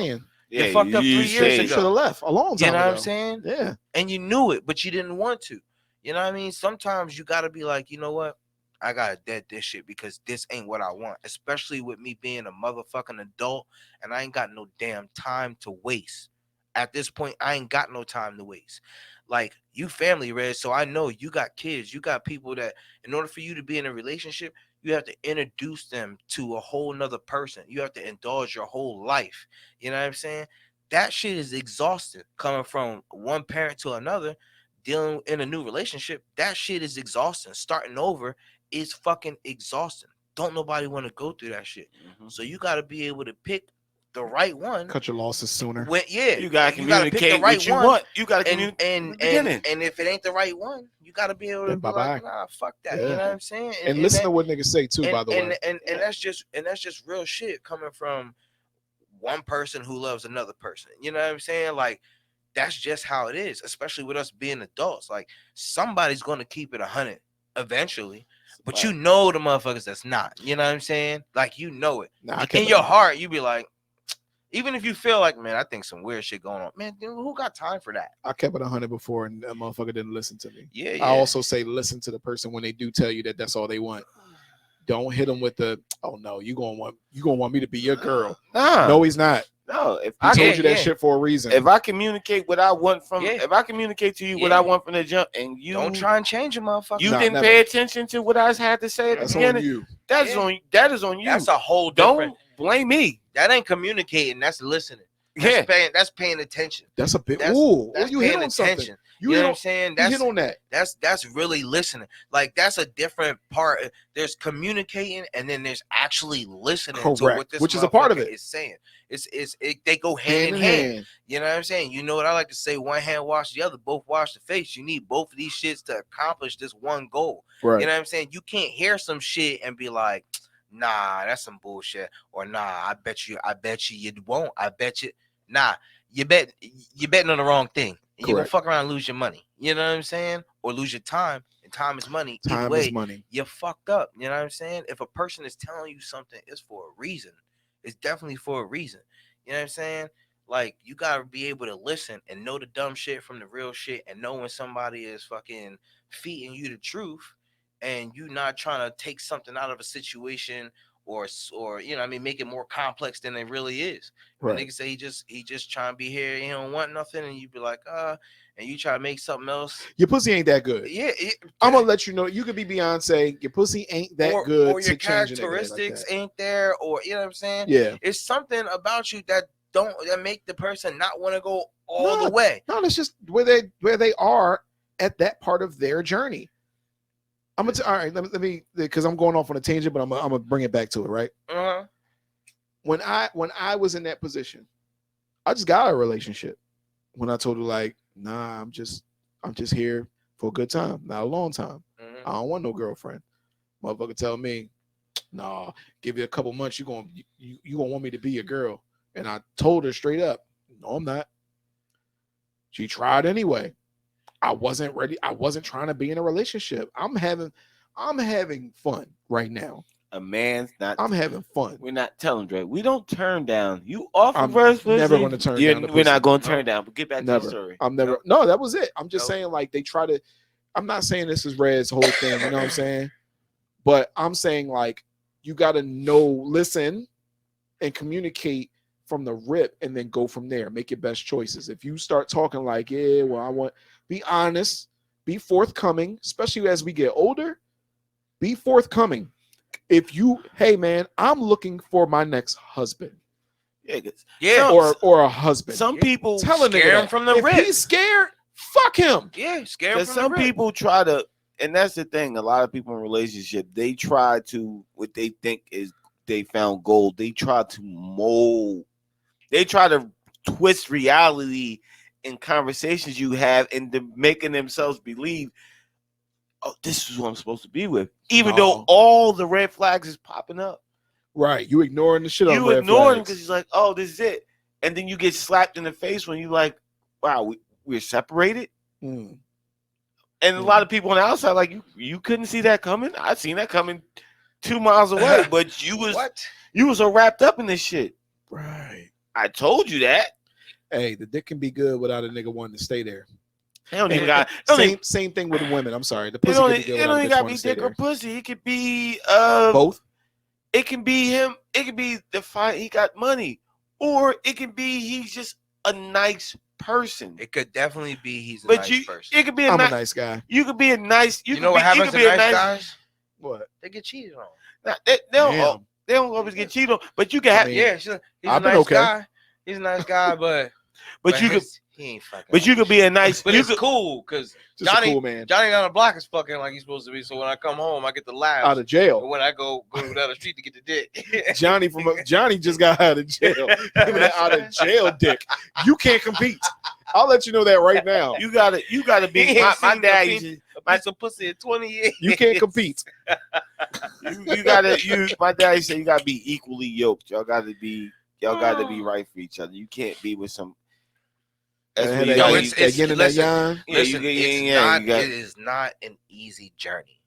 Yeah, you fucked up 3 years ago. You should have left a long time ago. You know what I'm saying? Yeah. And you knew it, but you didn't want to. You know what I mean? Sometimes you got to be like, you know what? I gotta dead this shit because this ain't what I want, especially with me being a motherfucking adult and I ain't got no damn time to waste. At this point, I ain't got no time to waste. Like you family, Red, so I know you got kids, you got people that in order for you to be in a relationship, you have to introduce them to a whole nother person. You have to indulge your whole life. You know what I'm saying? That shit is exhausting coming from one parent to another, dealing in a new relationship. That shit is exhausting. Starting over is fucking exhausting. Don't nobody want to go through that shit. So you got to be able to pick the right one. Cut your losses sooner. You got to communicate pick the right what you one. want. You got to communicate. And if it ain't the right one, you got to be able to be like, nah, fuck that. You know what I'm saying? And listen to what niggas say too, by the way. And that's just real shit coming from one person who loves another person. You know what I'm saying? Like that's just how it is, especially with us being adults. Like somebody's going to keep it 100 eventually. But you know the motherfuckers that's not. You know what I'm saying? Like you know it. In your heart, you be like, even if you feel like, man, I think some weird shit going on. Man, dude, who got time for that? I kept it 100 before and that motherfucker didn't listen to me. Yeah. I also say listen to the person when they do tell you that that's all they want. Don't hit them with the, oh no, you gonna want me to be your girl. No, he's not. No, if I told you that shit for a reason. If I communicate what I want from, if I communicate to you what I want from the jump, and you don't try and change a motherfucker, you didn't pay attention to what I had to say at the beginning. On you. That is on you. That's a whole different. Don't blame me. That ain't communicating. That's listening. That's paying attention. That's a bit. That's you hit on something. You know what I'm saying? You hit on that. That's really listening. Like that's a different part. There's communicating, and then there's actually listening to what this which is a part of it. Is saying. They go hand in hand. You know what I'm saying? You know what I like to say? One hand wash the other. Both wash the face. You need both of these shits to accomplish this one goal. Right. You know what I'm saying? You can't hear some shit and be like, nah, that's some bullshit. Or nah, I bet you you won't. I bet you. Nah, you're betting on the wrong thing. And you're gonna fuck around and lose your money. You know what I'm saying? Or lose your time. And time is money. Time is money. You're fucked up. You know what I'm saying? If a person is telling you something, it's for a reason. It's definitely for a reason. You know what I'm saying? Like, you gotta be able to listen and know the dumb shit from the real shit and know when somebody is fucking feeding you the truth and you not trying to take something out of a situation or you know what I mean, make it more complex than it really is. Right. Nigga say he just trying to be here, he don't want nothing, and you be like, and you try to make something else. Your pussy ain't that good. Yeah. I'm gonna let you know. You could be Beyonce. Your pussy ain't that good. Or your characteristics ain't there, or you know what I'm saying? Yeah. It's something about you that make the person not want to go all the way. No, it's just where they are at that part of their journey. I'm gonna all right. Let me because I'm going off on a tangent, but I'm gonna bring it back to it. Right. Uh-huh. When I was in that position, I just got a relationship. When I told her like, nah, I'm just here for a good time, not a long time. I don't want no girlfriend. Motherfucker tell me, nah, give you a couple months, you gonna want me to be your girl. And I told her straight up, no, I'm not. She tried anyway. I wasn't ready. I wasn't trying to be in a relationship. I'm having fun right now. A man's not. I'm having fun. We're not telling Dre. We don't turn down. You offer I'm first pussy. never going to turn down the We're not pussy. going to turn down. But get back to the story. I'm never. No, that was it. I'm just saying like they try to. I'm not saying this is Red's whole thing. You know what I'm saying? But I'm saying like you got to know, listen, and communicate from the rip, and then go from there. Make your best choices. If you start talking like, yeah, well, be honest, be forthcoming, especially as we get older. Be forthcoming. If you, hey man, I'm looking for my next husband. Yeah, or a husband. Some people tell a scare nigga him from the rip. If he's scared, fuck him. Yeah, scare him from some the rip. people try to, and that's the thing. A lot of people in relationship, they try to what they think is they found gold. They try to mold. They try to twist reality in conversations you have, and making themselves believe, oh, this is what I'm supposed to be with, even though all the red flags is popping up. Right, you ignoring the shit. You ignoring him because he's like, oh, this is it, and then you get slapped in the face when you like, wow, we're separated. And a lot of people on the outside like you couldn't see that coming. I seen that coming 2 miles away, but you was so wrapped up in this shit. Right. I told you that. Hey, the dick can be good without a nigga wanting to stay there. They don't even got same thing with women. I'm sorry. The pussy can be good. It don't even got to be dick or pussy. It could be both. It can be him. It can be he got money, or it can be he's just a nice person. It could definitely be he's a nice person. It could be I'm a nice guy. You could be a nice. You know what happens to nice guys? What? They get cheated on. Now, they don't always get cheated on, but you can have. He's a nice guy. He's a nice guy, but you could. He ain't fucking. But you could be a nice. But it's cool because Johnny down the block is fucking like he's supposed to be. So when I come home, I get the laugh out of jail. But when I go down the street to get the dick, Johnny just got out of jail. Out of jail, dick. You can't compete. I'll let you know that right now. You gotta be. My dad used to some pussy in 20 years. You can't compete. My dad said you gotta be equally yoked. Y'all gotta be right for each other. You can't be with some. It is not an easy journey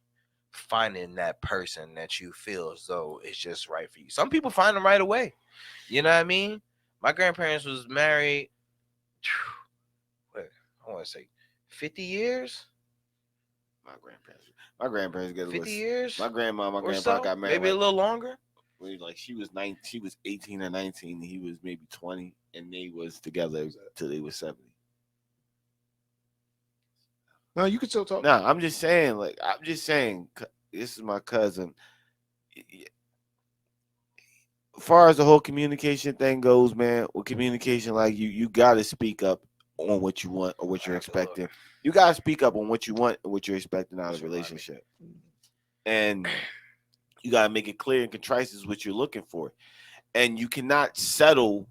finding that person that you feel as though it's just right for you. Some people find them right away. You know what I mean? My grandparents was married, I want to say 50 years. My grandparents got 50 years. My grandpa got married. Maybe a little longer. Like she was 18 or 19, he was maybe 20, and they was together till they was 70. No, you can still talk. No, I'm just saying, this is my cousin. As far as the whole communication thing goes, man, with communication, like you gotta speak up on what you want or what you're expecting. You gotta speak up on what you want or what you're expecting out of a relationship. And you gotta make it clear and concise is what you're looking for. And you cannot settle.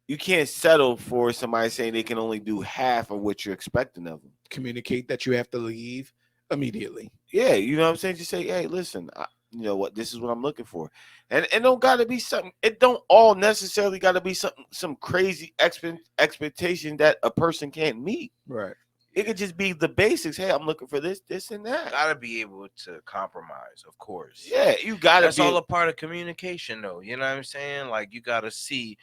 You can't settle for somebody saying they can only do half of what you're expecting of them. Communicate that you have to leave immediately. Yeah, you know what I'm saying? Just say, hey, listen, you know what? This is what I'm looking for. And it don't gotta be something. It don't all necessarily gotta be some crazy expectation that a person can't meet. Right. It could just be the basics. Hey, I'm looking for this, and that. You gotta be able to compromise, of course. Yeah, you gotta. That's all a part of communication, though. You know what I'm saying? Like you gotta see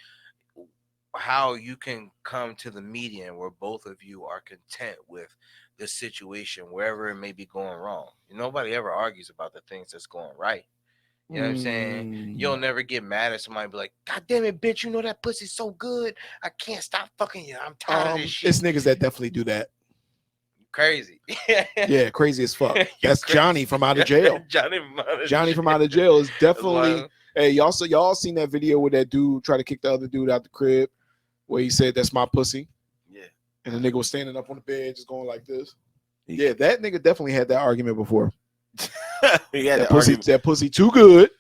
how you can come to the median where both of you are content with the situation, wherever it may be going wrong. Nobody ever argues about the things that's going right. You know what I'm saying? You'll never get mad at somebody and be like, God damn it, bitch, you know that pussy's so good. I can't stop fucking you. I'm tired of this shit. It's niggas that definitely do that. Crazy. Yeah, crazy as fuck. That's crazy. Johnny from out of jail. Johnny from out of jail is definitely. Hey, y'all seen that video where that dude tried to kick the other dude out the crib, where he said, "That's my pussy." Yeah. And the nigga was standing up on the bed, just going like this. Yeah, that nigga definitely had that argument before. He had That pussy too good.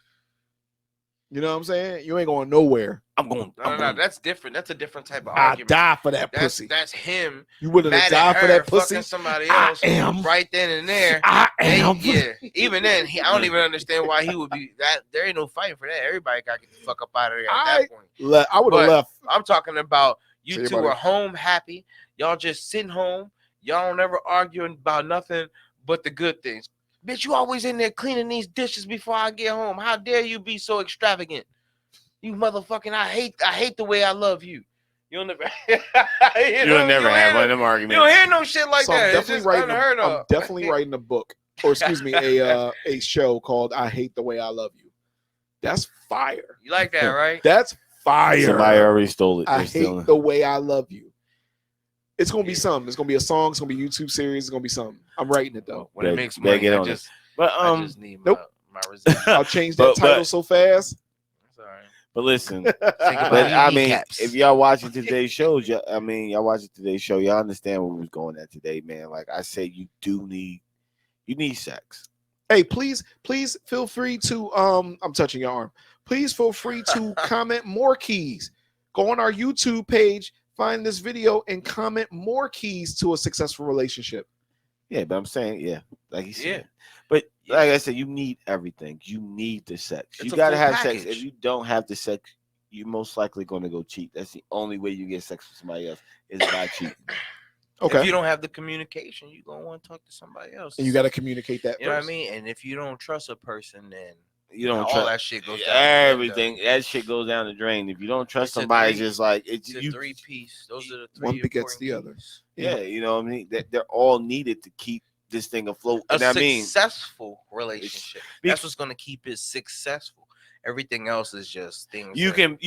You know what I'm saying? You ain't going nowhere. No, that's different. That's a different type of I argument. die for that pussy. That's him. You wouldn't have Mad died at for her that pussy. fucking somebody else. I am right then and there. I am. Yeah. Even then, I don't even understand why he would be that. There ain't no fighting for that. Everybody got to get the fuck up out of there at that point. I would have left. I'm talking about you Say two about are it. home happy. Y'all just sitting home. Y'all don't ever arguing about nothing but the good things. Bitch, you always in there cleaning these dishes before I get home. How dare you be so extravagant? You motherfucking, I hate the way I love you. You'll never You'll never have one of them arguments. You don't hear no shit like So that. I'm definitely I'm definitely writing a book, or excuse me, a show called "I Hate the Way I Love You." That's fire. You like that, right? That's fire. Somebody already stole it. I hate the way I love you. It's gonna be something. It's gonna be a song. It's gonna be a YouTube series. It's gonna be something. I'm writing it though. When it makes money, I just need my residual. I'll change that title so fast. Sorry. But listen, I mean, if y'all watching today's shows, y'all watching today's show, y'all understand where we was going at today, man. Like I said, you need sex. Hey, please feel free to I'm touching your arm. Please feel free to comment more keys. Go on our YouTube page, find this video, and comment more keys to a successful relationship. Yeah, but I'm saying, like he said. Yeah. But like I said, you need everything. You need the sex. You gotta have sex. If you don't have the sex, you're most likely going to go cheat. That's the only way you get sex with somebody else is by cheating. Okay. If you don't have the communication, you're gonna want to talk to somebody else. And you got to communicate that. You know what I mean? And if you don't trust a person, then you don't all that shit goes down. Everything that shit goes down the drain. If you don't trust somebody, just like it's a three-piece. Those are the three. One begets the other. Yeah, you know what I mean. They're all needed to keep this thing afloat. A successful relationship. That's what's gonna keep it successful. Everything else is just things. You can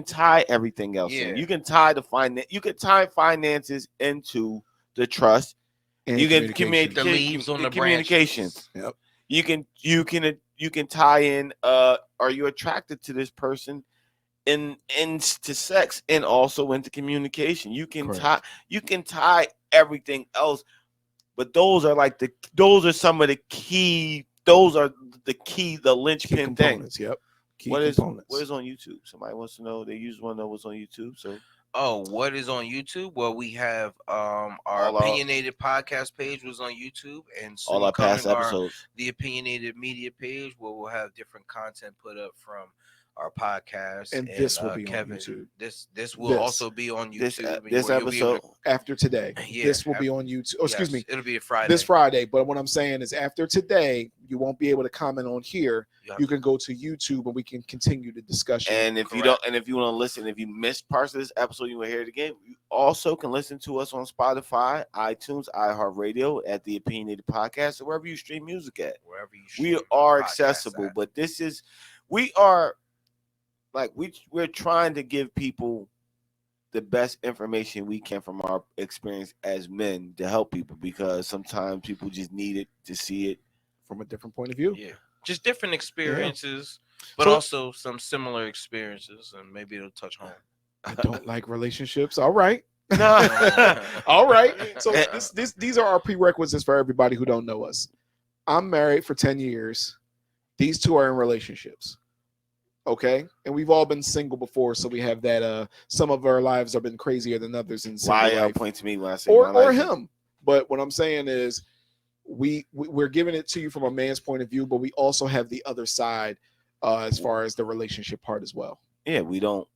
tie everything else in. You can tie finances into the trust. And you can communicate the leaves on the communication. Yep. You can tie in. Are you attracted to this person? Into sex and also into communication. You can tie everything else. But those are some of the key. Those are the linchpin things. Yep. What is on YouTube? Somebody wants to know. They usually want to know what's on YouTube. So, what is on YouTube? Well, we have our Opinionated podcast page was on YouTube, and soon all our past episodes. The Opinionated media page, where we'll have different content put up from our podcast, and this will be Kevin, on YouTube. This will also be on YouTube. This episode after today, this will be on YouTube. Oh, excuse me, it'll be a Friday. This Friday. But what I'm saying is, after today, you won't be able to comment on here. You can go to YouTube, and we can continue the discussion. And if you want to listen, if you missed parts of this episode, you will hear it again. You also can listen to us on Spotify, iTunes, iHeartRadio, at the Opinionated Podcast, or wherever you stream music at. We are accessible, but we are. Like we're trying to give people the best information we can from our experience as men to help people, because sometimes people just need it to see it from a different point of view. Yeah, just different experiences, but also some similar experiences, and maybe it'll touch home. I don't like relationships. All right. All right. So these are our prerequisites for everybody who don't know us. I'm married for 10 years. These two are in relationships. Okay, and we've all been single before, so we have that. Some of our lives have been crazier than others in single life. Why point to me when I say or him? But what I'm saying is, we're giving it to you from a man's point of view, but we also have the other side as far as the relationship part as well. Yeah, we don't.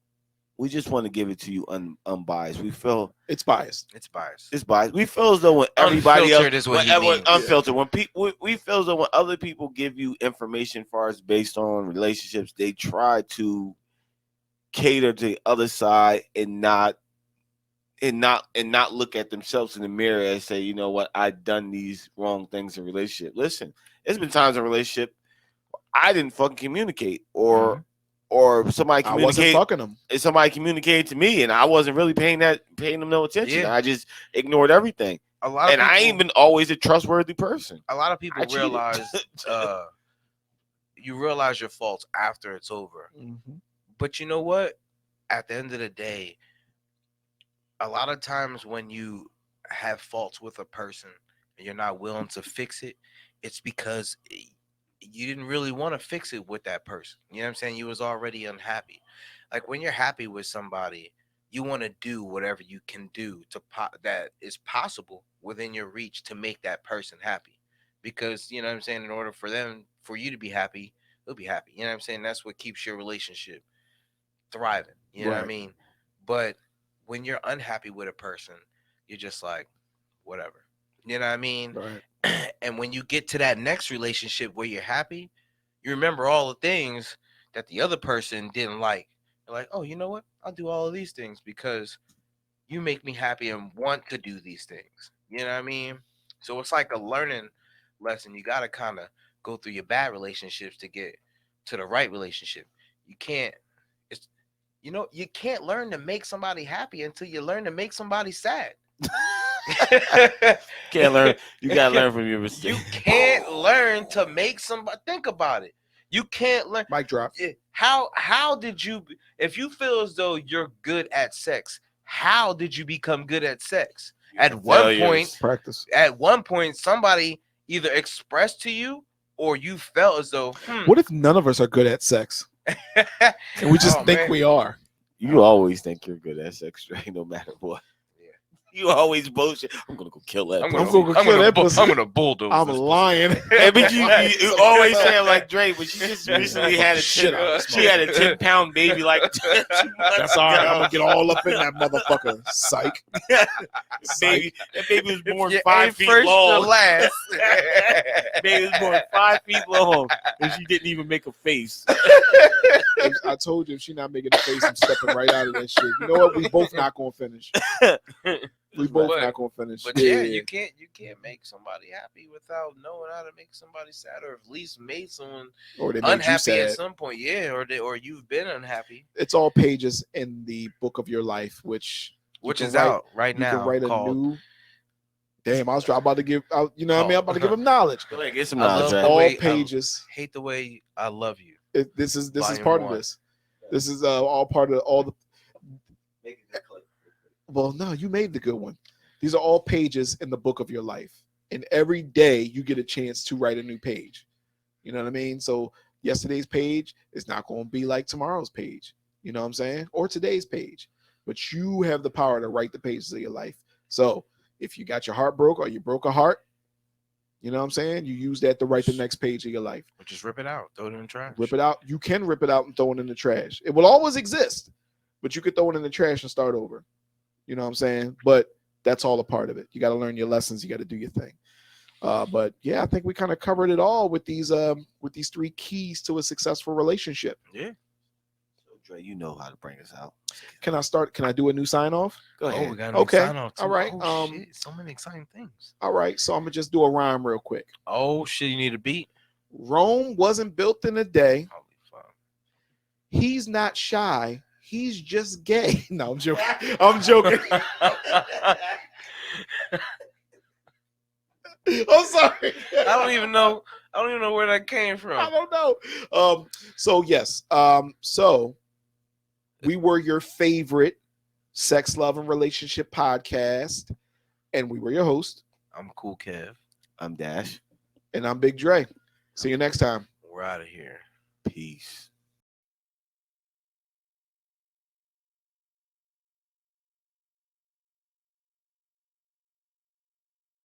We just want to give it to you unbiased. We feel it's biased. It's biased. It's biased. We feel as though when everybody else is what unfiltered. When people, we feel as though when other people give you information far as based on relationships, they try to cater to the other side and not look at themselves in the mirror and say, you know what, I've done these wrong things in relationship. Listen, there's been times in a relationship I didn't fucking communicate, or somebody communicated. I wasn't fucking them. Somebody communicated to me, and I wasn't really paying them no attention. Yeah. I just ignored everything. I ain't been always a trustworthy person. A lot of people realize you realize your faults after it's over. Mm-hmm. But you know what? At the end of the day, a lot of times when you have faults with a person and you're not willing to fix it, it's because you didn't really want to fix it with that person. You know what I'm saying? You was already unhappy. Like when you're happy with somebody, you want to do whatever you can do to that is possible within your reach to make that person happy. Because you know what I'm saying, in order for you to be happy, they'll be happy. You know what I'm saying? That's what keeps your relationship thriving. You know what I mean? But when you're unhappy with a person, you're just like, whatever. You know what I mean? Right. And when you get to that next relationship where you're happy, you remember all the things that the other person didn't like. You're like, oh, you know what? I'll do all of these things because you make me happy and want to do these things. You know what I mean? So it's like a learning lesson. You got to kind of go through your bad relationships to get to the right relationship. You can't, it's, you can't learn to make somebody happy until you learn to make somebody sad. Can't learn. You gotta learn from your mistakes. You can't learn to make somebody think about it. You can't learn. Mic drop. How did you? If you feel as though you're good at sex, how did you become good at sex? At one point, practice. At one point, somebody either expressed to you or you felt as though. What if none of us are good at sex? And we just think we are. You always think you're good at sex, right? No matter what. You always bullshit. I'm gonna go kill that. I'm gonna bulldoze. I'm lying. But you always say it like Drake, but she just recently had she had a 10-pound baby like 2 months That's all right. I'm gonna get all up in that motherfucker. Psych. That baby was born 5 feet long. Baby was born 5 feet long, and she didn't even make a face. I told you, if she's not making a face, I'm stepping right out of that shit. You know what? We both not gonna finish. We both not gonna finish. But yeah, you can't make somebody happy without knowing how to make somebody sad, or at least made someone unhappy at some point. Yeah, or you've been unhappy. It's all pages in the book of your life, which is out right now. You can write a new. Damn, I was about to give out. You know what I mean? I'm about to give him knowledge. Go ahead, get some knowledge. All pages. Hate the way I love you. This is part of this. This is all part of all the. Well, no, you made the good one. These are all pages in the book of your life. And every day you get a chance to write a new page. You know what I mean? So yesterday's page is not going to be like tomorrow's page. You know what I'm saying? Or today's page. But you have the power to write the pages of your life. So if you got your heart broke or you broke a heart, you know what I'm saying? You use that to write the next page of your life. Or just rip it out. Throw it in the trash. Rip it out. You can rip it out and throw it in the trash. It will always exist. But you could throw it in the trash and start over. You know what I'm saying? But that's all a part of it. You got to learn your lessons. You got to do your thing. But yeah, I think we kind of covered it all with these 3 keys to a successful relationship. Yeah. So Dre, you know how to bring us out. Can I start? Can I do a new sign off? Go ahead. Oh, we got a new sign off too. All right. Shit. So many exciting things. All right. So I'm gonna just do a rhyme real quick. Oh shit! You need a beat. Rome wasn't built in a day. Holy fuck. He's not shy. He's just gay. No, I'm joking. I'm joking. I'm sorry. I don't even know where that came from. I don't know. So yes. So we were your favorite sex, love, and relationship podcast, and we were your host. I'm Cool Kev. I'm Dash. And I'm Big Dre. See you next time. We're out of here.